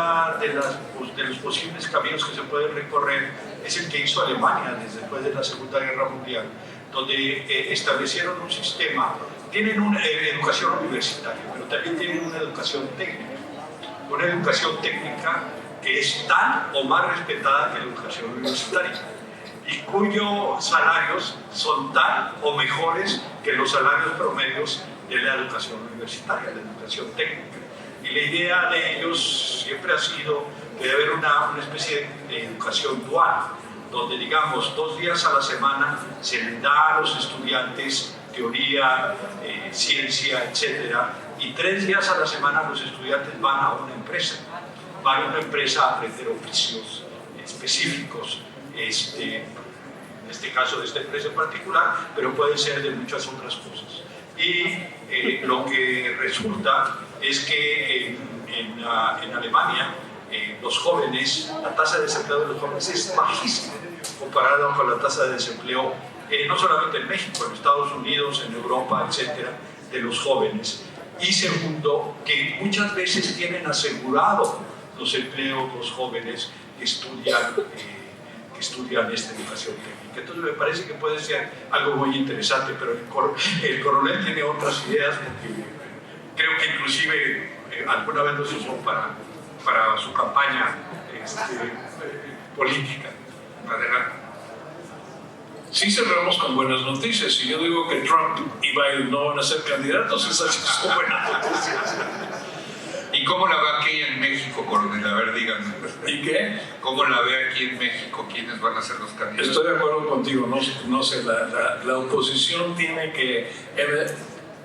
de los posibles caminos que se pueden recorrer es el que hizo Alemania después de la Segunda Guerra Mundial, donde establecieron un sistema. Tienen una educación universitaria, pero también tienen una educación técnica. Una educación técnica que es tan o más respetada que la educación universitaria, y cuyos salarios son tan o mejores que los salarios promedios de la educación universitaria, la educación técnica. Y la idea de ellos siempre ha sido que debe haber una especie de educación dual, donde, digamos, 2 días a la semana se les da a los estudiantes teoría, ciencia, etcétera, y 3 días a la semana los estudiantes van a una empresa a aprender oficios específicos, en este caso de esta empresa en particular, pero puede ser de muchas otras cosas. Y lo que resulta es que en Alemania los jóvenes, la tasa de desempleo de los jóvenes es bajísima comparada con la tasa de desempleo no solamente en México, en Estados Unidos, en Europa, etcétera, de los jóvenes. Y segundo, que muchas veces tienen asegurado los empleos los jóvenes que estudian esta educación técnica. Entonces me parece que puede ser algo muy interesante, pero el coronel tiene otras ideas, porque creo que inclusive alguna vez los usó para su campaña política. Adelante. Sí, cerramos con buenas noticias. Si yo digo que Trump y Biden no van a ser candidatos, esas son buenas noticias. ¿Y cómo la ve aquí en México, coronel? A ver, díganme. ¿Y qué? ¿Cómo la ve aquí en México? ¿Quiénes van a ser los candidatos? Estoy de acuerdo contigo. No sé, la oposición tiene que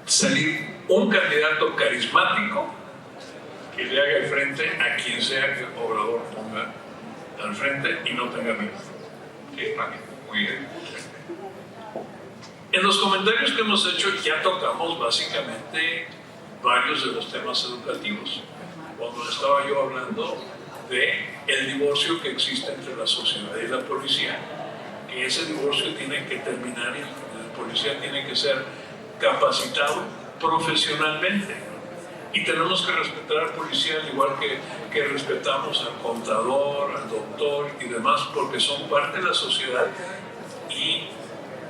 salir un candidato carismático que le haga el frente a quien sea que Obrador ponga al frente y no tenga miedo. Sí, muy bien. En los comentarios que hemos hecho ya tocamos básicamente varios de los temas educativos. Cuando estaba yo hablando de el divorcio que existe entre la sociedad y la policía, que ese divorcio tiene que terminar y el policía tiene que ser capacitado profesionalmente. Y tenemos que respetar al policía al igual que respetamos al contador, al doctor y demás, porque son parte de la sociedad y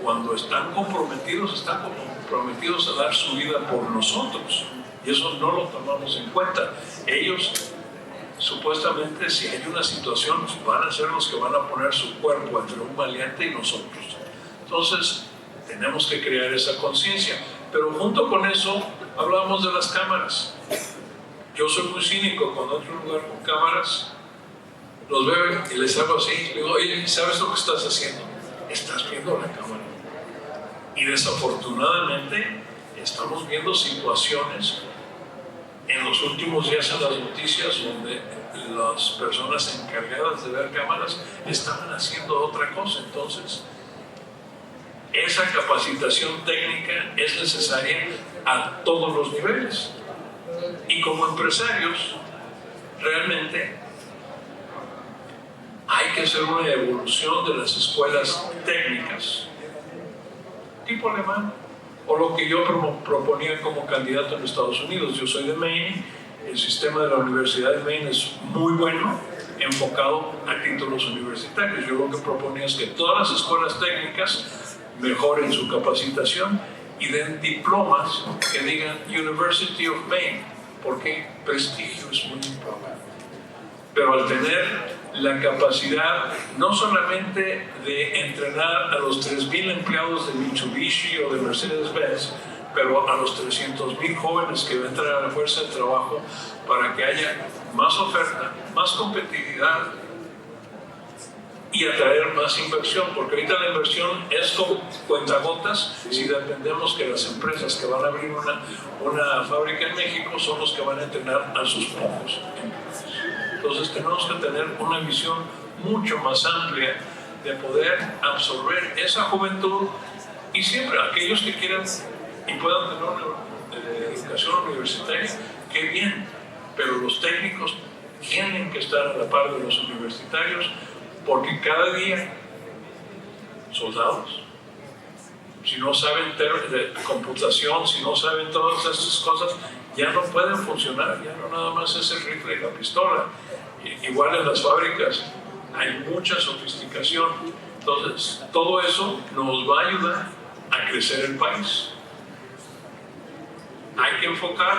cuando están comprometidos a dar su vida por nosotros. Y eso no lo tomamos en cuenta. Ellos, supuestamente, si hay una situación, van a ser los que van a poner su cuerpo entre un maleante y nosotros. Entonces, tenemos que crear esa conciencia. Pero junto con eso, hablamos de las cámaras. Yo soy muy cínico cuando entro a un lugar con cámaras, los veo y les hago así, les digo, oye, ¿sabes lo que estás haciendo? Estás viendo la cámara. Y desafortunadamente estamos viendo situaciones en los últimos días en las noticias donde las personas encargadas de ver cámaras estaban haciendo otra cosa. Entonces, esa capacitación técnica es necesaria a todos los niveles. Y como empresarios, realmente hay que hacer una evolución de las escuelas técnicas, tipo alemán, o lo que yo proponía como candidato en Estados Unidos. Yo soy de Maine, el sistema de la Universidad de Maine es muy bueno, enfocado a títulos universitarios. Yo lo que proponía es que todas las escuelas técnicas mejoren su capacitación y den diplomas que digan University of Maine, porque prestigio es muy importante. Pero al tener la capacidad no solamente de entrenar a los 3,000 empleados de Mitsubishi o de Mercedes-Benz, pero a los 300,000 jóvenes que van a entrar a la fuerza de trabajo para que haya más oferta, más competitividad y atraer más inversión, porque ahorita la inversión es como cuentagotas si dependemos que las empresas que van a abrir una fábrica en México son los que van a entrenar a sus pocos empleados. Entonces tenemos que tener una visión mucho más amplia de poder absorber esa juventud y siempre aquellos que quieran y puedan tener una educación universitaria, qué bien, pero los técnicos tienen que estar a la par de los universitarios porque cada día soldados, si no saben de computación, si no saben todas estas cosas, ya no pueden funcionar, ya no nada más es el rifle y la pistola. Igual en las fábricas hay mucha sofisticación. Entonces, todo eso nos va a ayudar a crecer el país. Hay que enfocar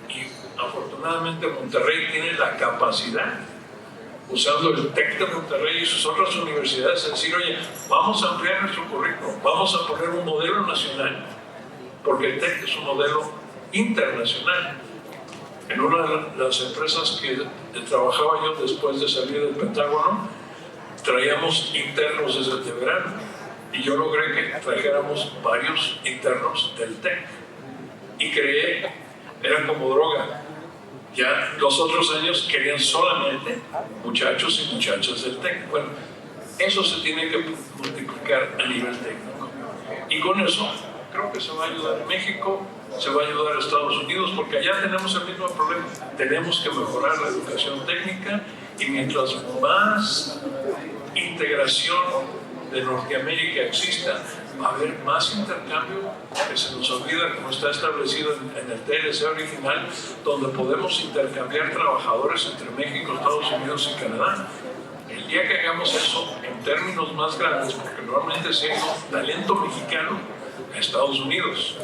y afortunadamente Monterrey tiene la capacidad, usando el TEC de Monterrey y sus otras universidades, de decir, oye, vamos a ampliar nuestro currículo, vamos a poner un modelo nacional, porque el TEC es un modelo internacional. En una de las empresas que trabajaba yo después de salir del Pentágono, traíamos internos desde el verano y yo logré que trajéramos varios internos del TEC y creé, eran como droga. Ya los otros años querían solamente muchachos y muchachas del TEC. Bueno, eso se tiene que multiplicar a nivel técnico. Y con eso creo que se va a ayudar a México, se va a ayudar a Estados Unidos, porque allá tenemos el mismo problema. Tenemos que mejorar la educación técnica y mientras más integración de Norteamérica exista, va a haber más intercambio, que se nos olvida como está establecido en el TLC original, donde podemos intercambiar trabajadores entre México, Estados Unidos y Canadá. El día que hagamos eso en términos más grandes, porque normalmente se hay talento mexicano a Estados Unidos.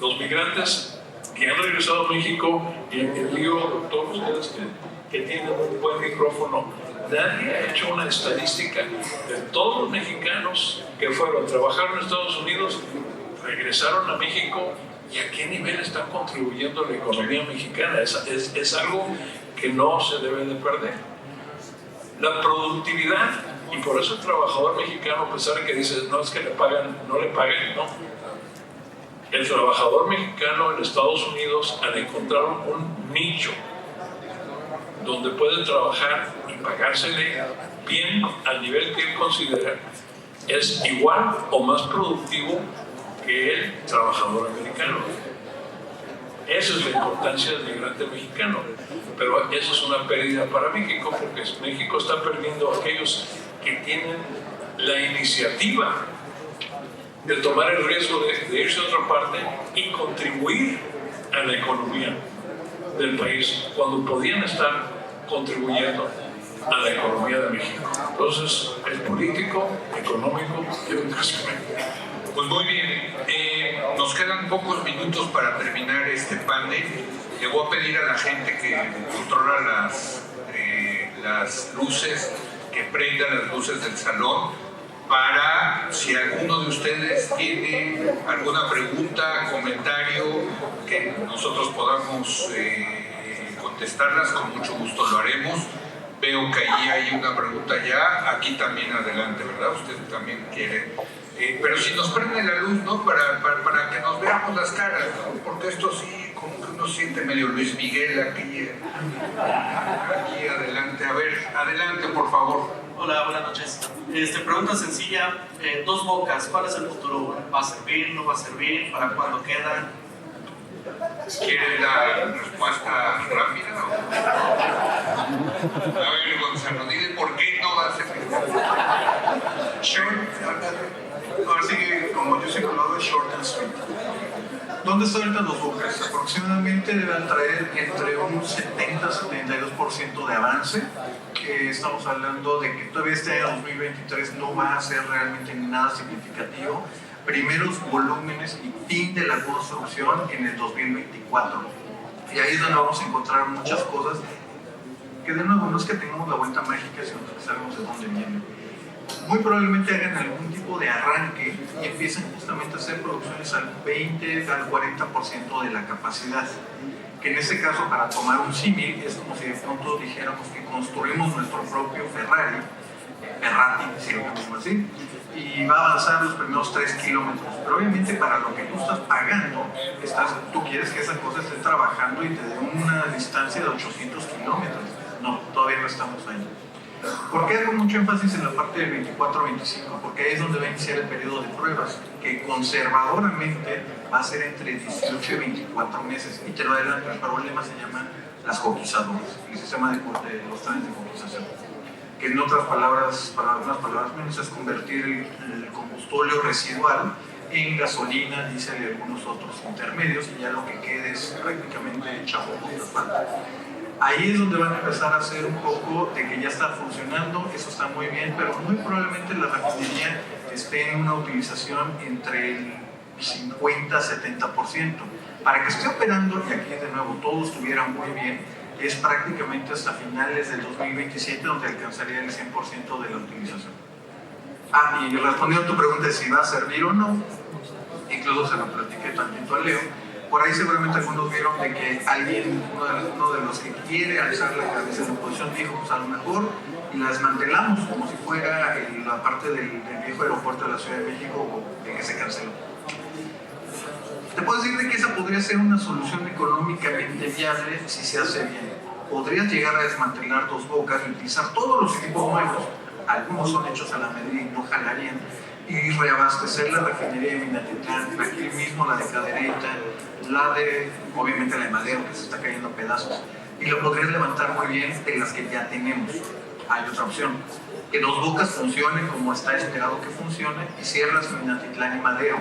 Los migrantes que han regresado a México, y el lío, doctor, ustedes que tienen un buen micrófono, nadie ha hecho una estadística de todos los mexicanos que fueron a trabajar en Estados Unidos, regresaron a México y a qué nivel están contribuyendo a la economía mexicana. Es algo que no se debe de perder. La productividad, y por eso el trabajador mexicano, a pesar de que dice, no es que le pagan, no le paguen, no. El trabajador mexicano en Estados Unidos, al encontrar un nicho donde puede trabajar y pagársele bien al nivel que él considera, es igual o más productivo que el trabajador americano. Esa es la importancia del migrante mexicano, pero eso es una pérdida para México, porque México está perdiendo a aquellos que tienen la iniciativa de tomar el riesgo de irse a otra parte y contribuir a la economía del país cuando podían estar contribuyendo a la economía de México. Entonces, es político, económico y educacional. Pues muy bien, nos quedan pocos minutos para terminar este panel. Le voy a pedir a la gente que controla las luces, que prenda las luces del salón, para si alguno de ustedes tiene alguna pregunta, comentario, que nosotros podamos contestarlas, con mucho gusto lo haremos. Veo que allí hay una pregunta ya, aquí también adelante, ¿verdad? Usted también quiere. Pero si nos prende la luz, ¿no? Para que nos veamos las caras, ¿no? Porque esto sí, como que uno siente medio Luis Miguel aquí adelante. A ver, adelante, por favor. Hola, buenas noches. Pregunta sencilla, Dos Bocas, ¿cuál es el futuro? ¿Va a servir, no va a servir? ¿Para cuándo queda? ¿Quiere la respuesta rápida? A ver, Gonzalo, dile por qué no va a servir. Ahora sí que, como yo siempre lo hago, short and sweet. ¿Dónde están ahorita Dos Bocas? Aproximadamente deben traer entre un 70-72% de avance, que estamos hablando de que todavía este año 2023 no va a ser realmente nada significativo. Primeros volúmenes y fin de la construcción en el 2024. Y ahí es donde vamos a encontrar muchas cosas que, de nuevo, no es que tengamos la vuelta mágica, sino que sabemos de dónde vienen. Muy probablemente hagan algún tipo de arranque y empiecen justamente a hacer producciones al 20 al 40% de la capacidad. Que en este caso, para tomar un símil, es como si de pronto dijéramos que construimos nuestro propio Ferrari, si lo llamamos así, y va a avanzar los primeros 3 kilómetros. Pero obviamente para lo que tú estás pagando, tú quieres que esa cosa esté trabajando y te dé una distancia de 800 kilómetros. No, todavía no estamos ahí. ¿Por qué hago mucho énfasis en la parte del 24-25? Porque ahí es donde va a iniciar el periodo de pruebas, que conservadoramente va a ser entre 18 y 24 meses. Y te lo adelanto, el problema se llama las coquizadoras, el sistema de los trenes de coquización. Que en otras palabras, para algunas palabras menos, es convertir el combustible residual en gasolina, diésel y algunos otros intermedios, y ya lo que quede es prácticamente chapopote de asfalto. Ahí es donde van a empezar a hacer un poco de que ya está funcionando, eso está muy bien, pero muy probablemente la refinería esté en una utilización entre el 50-70%. Para que esté operando, y aquí de nuevo todo estuviera muy bien, es prácticamente hasta finales del 2027 donde alcanzaría el 100% de la utilización. Y respondiendo a tu pregunta de si va a servir o no, incluso se lo platiqué tantito a Leo, por ahí seguramente algunos vieron de que alguien, uno de los que quiere alzar la cabeza de la oposición, dijo, pues a lo mejor la desmantelamos como si fuera la parte del viejo aeropuerto de la Ciudad de México de que se canceló. Te puedo decir de que esa podría ser una solución económicamente viable si se hace bien. Podrías llegar a desmantelar Dos Bocas y utilizar todos los equipos nuevos, algunos son hechos a la medida y no jalarían, y reabastecer la refinería de Minatitlán, aquí mismo la de Cadereyta, la de, obviamente la de Madero, que se está cayendo a pedazos, y lo podrías levantar muy bien de las que ya tenemos. Hay otra opción, que Dos Bocas funcione como está esperado que funcione y cierras Minatitlán y Madero.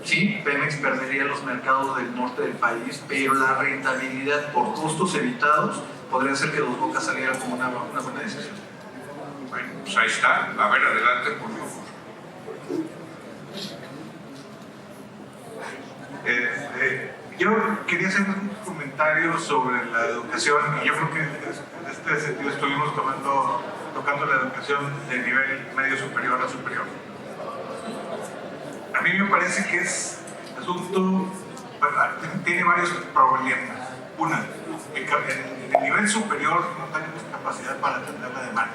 Sí, Pemex perdería los mercados del norte del país, pero la rentabilidad por costos evitados podría hacer que Dos Bocas saliera como una buena decisión. Bueno, pues ahí está. A ver, adelante, por favor. Yo quería hacer un comentario sobre la educación, y yo creo que en este sentido estuvimos tocando la educación de nivel medio superior a superior. A mí me parece que es asunto, tiene varios problemas. Una, en el nivel superior no tenemos capacidad para atender la demanda,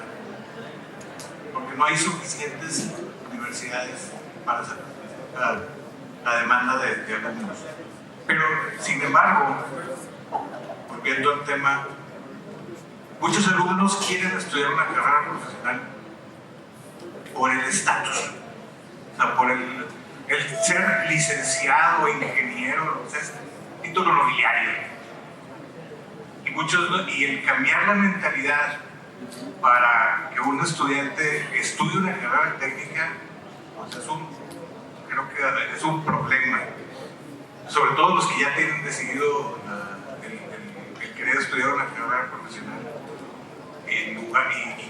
porque no hay suficientes universidades para satisfacer la demanda de alumnos. Pero, sin embargo, volviendo al tema, muchos alumnos quieren estudiar una carrera profesional por el estatus, o sea, por el ser licenciado, ingeniero, o sea, es título nobiliario. Y el cambiar la mentalidad para que un estudiante estudie una carrera técnica, pues creo que es un problema. Sobre todo los que ya tienen decidido el querer estudiar una carrera profesional y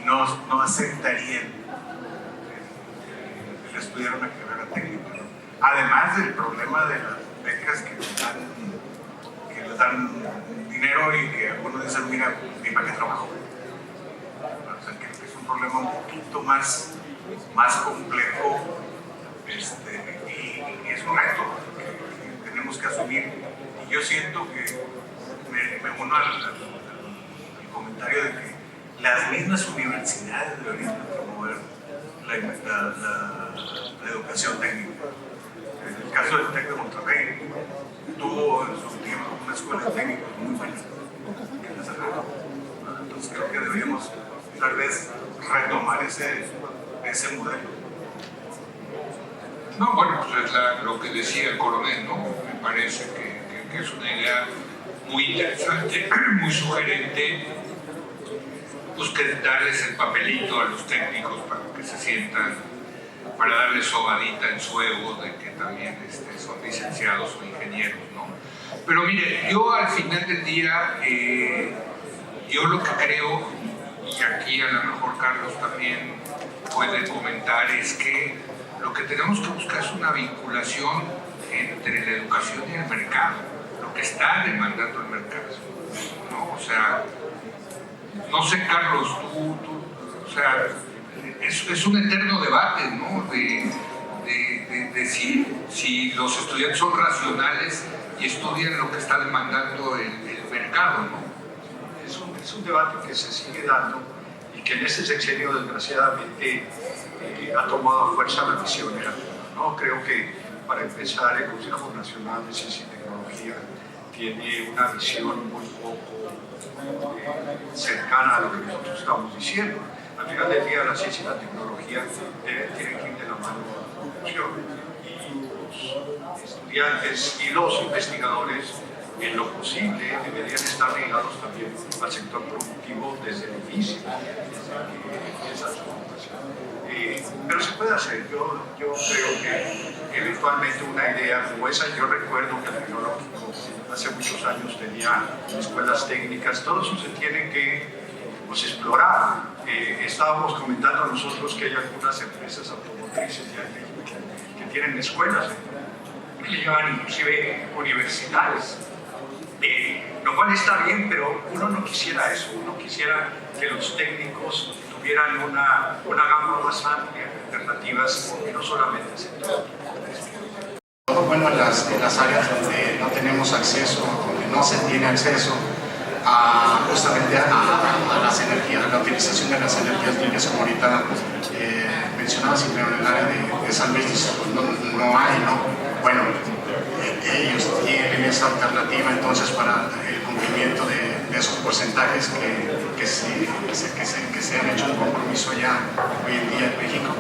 no aceptarían el estudiar una carrera técnica, ¿no? Además del problema de las becas que les dan dinero y que algunos dicen, mira, ni para qué trabajo. O sea, que es un problema un poquito más complejo y es un reto que tenemos que asumir. Y yo siento que me uno al comentario de que las mismas universidades deberían promover la educación técnica. En el caso del TEC de Monterrey, tuvo en su tiempo una escuela técnica muy buena que la cerraron. Entonces creo que deberíamos tal vez retomar ese modelo. No, bueno, pues es lo que decía el coronel, ¿no? Me parece que es una idea muy interesante, muy sugerente, pues que darles el papelito a los técnicos para que se sientan, para darles sobadita en su ego de que también son licenciados o ingenieros, ¿no? Pero mire, yo al final del día, yo lo que creo, y aquí a lo mejor Carlos también puede comentar, es que lo que tenemos que buscar es una vinculación entre la educación y el mercado, lo que está demandando el mercado, ¿no? O sea, no sé, Carlos, o sea, es un eterno debate, ¿no? De si los estudiantes son racionales y estudian lo que está demandando el mercado, ¿no? Es un debate que se sigue dando y que en este sexenio, desgraciadamente, ha tomado fuerza la visión de la misma, ¿no? Creo que, para empezar, el Consejo Nacional de Ciencia y Tecnología tiene una visión muy poco cercana a lo que nosotros estamos diciendo. Al final del día, la ciencia y la tecnología tienen que ir de la mano de la producción. Y los estudiantes y los investigadores, en lo posible, deberían estar ligados también al sector productivo desde el inicio, desde que empieza su formación. Pero se puede hacer. Yo creo que eventualmente una idea como esa, yo recuerdo que el tecnológico hace muchos años tenía escuelas técnicas, todo eso se tiene que explorar. Estábamos comentando nosotros que hay algunas empresas automotrices ya en México que tienen escuelas que llevan inclusive universidades, lo cual está bien, pero uno no quisiera eso, uno quisiera que los técnicos tuvieran una gama más amplia de alternativas y no solamente el sector. Bueno, en las áreas donde no tenemos acceso, donde no se tiene acceso justamente a las energías, a la utilización de las energías limpias, como ahorita mencionaba, en el área de San Luis, pues no hay, ¿no? Bueno, ellos tienen esa alternativa entonces para el cumplimiento de esos porcentajes que se han hecho un compromiso ya hoy en día en México.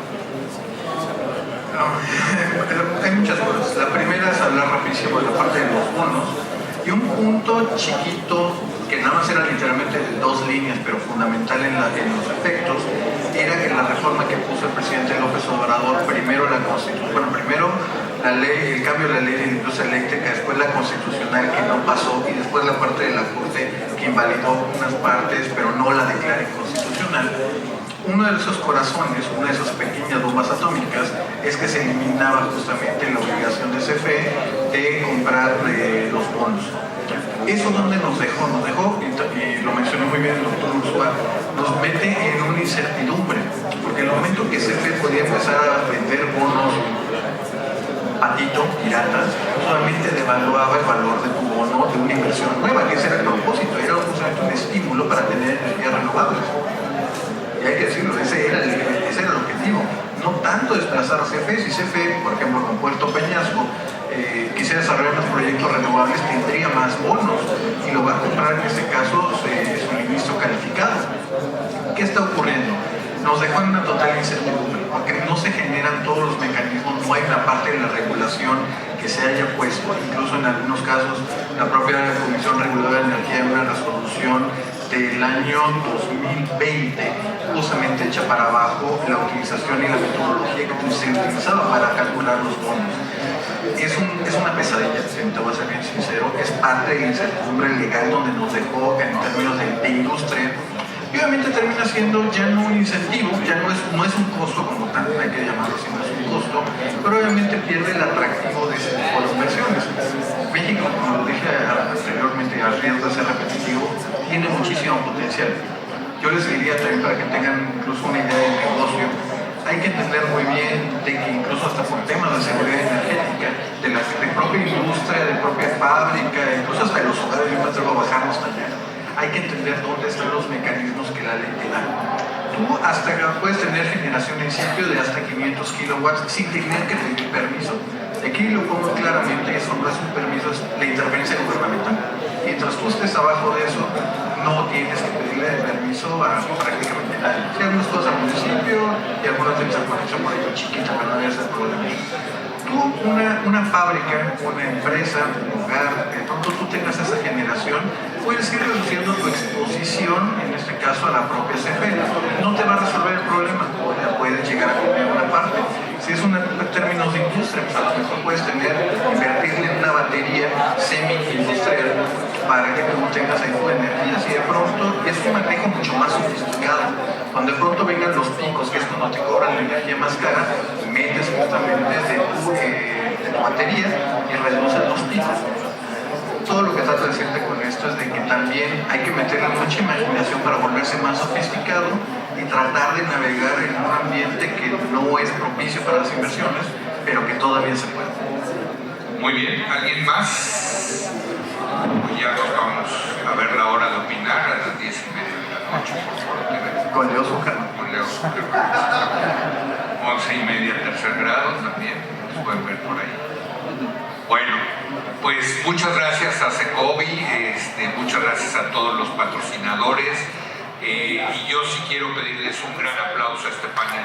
No, hay muchas cosas. La primera es hablar rapidísimo de la parte de los bonos y un punto chiquito que nada más era literalmente de 2 líneas, pero fundamental en los efectos, era que la reforma que puso el presidente López Obrador, primero la Constitución, bueno, primero la ley, el cambio de la ley de la industria eléctrica, después la constitucional que no pasó y después la parte de la Corte que invalidó unas partes pero no la declara inconstitucional. Uno de esos corazones, una de esas pequeñas bombas atómicas, es que se eliminaba justamente la obligación de CFE de comprar los bonos. ¿Eso dónde nos dejó? Nos dejó, y lo mencionó muy bien el doctor Ursúa, nos mete en una incertidumbre, porque en el momento que CFE podía empezar a vender bonos patito, piratas, solamente devaluaba el valor de tu bono de una inversión nueva, que ese era el propósito, era justamente un estímulo para tener energías renovables. Y hay que decirlo, ese era el objetivo, no tanto desplazar a CFE. Si CFE, por ejemplo, con Puerto Peñasco, quisiera desarrollar unos proyectos renovables, tendría más bonos y lo va a comprar en este caso suministro calificado. ¿Qué está ocurriendo? Nos dejó en una total incertidumbre, porque no se generan todos los mecanismos, no hay una parte de la regulación que se haya puesto, incluso en algunos casos la propia Comisión Reguladora de Energía en una resolución del año 2020 justamente echa para abajo la utilización y la metodología que se utilizaba para calcular los bonos. Es una pesadilla, te voy a ser bien sincero, es parte de la incertidumbre legal donde nos dejó en términos de industria. Y obviamente termina siendo ya no un incentivo, ya no es un costo como tal, hay que llamarlo así, no es un costo, pero obviamente pierde el atractivo de ese tipo de inversiones. México, como lo dije anteriormente, a riesgo de ser repetitivo, tiene muchísimo potencial. Yo les diría también, para que tengan incluso una idea del negocio, hay que entender muy bien de que incluso hasta por temas de seguridad energética, de la propia industria, de propia fábrica, incluso hasta los hogares, yo me atrevo a bajar hasta allá. Hay que entender dónde están los mecanismos que la ley te da. Tú hasta puedes tener generación en sitio de hasta 500 kilowatts sin tener que pedir permiso. Aquí lo pongo claramente, eso no es un permiso, es la interferencia gubernamental. Mientras tú estés abajo de eso, no tienes que pedirle permiso a prácticamente nadie. Si algunas cosas al municipio y algunas de interconexión por ahí chiquita, pero no debe ser problema. Tú, una fábrica, una empresa, un hogar, de pronto tú tengas esa generación, puedes ir reduciendo tu exposición, en este caso a la propia CFE. No te va a resolver el problema, puedes llegar a cubrir una parte. Si es en términos de industria, pues a lo mejor puedes invertirle en una batería semi-industrial para que tú tengas ahí tu energía. Si de pronto es un manejo mucho más sofisticado, cuando de pronto vengan los picos, que es cuando te cobran la energía más cara, metes justamente de tu batería y reduces los picos. Todo lo que trato de decirte con esto es de que también hay que meterle mucha imaginación para volverse más sofisticado y tratar de navegar en un ambiente que no es propicio para las inversiones, pero que todavía se puede. Muy bien, ¿alguien más? Pues ya nos vamos a ver la hora de opinar a las 10:30 de la noche. Con Leo Zuckerman. Con Leo Zuckerman. 11:30 tercer grado también, nos pueden ver por ahí. Bueno, pues muchas gracias a Secovi, muchas gracias a todos los patrocinadores y yo sí quiero pedirles un gran aplauso a este panel.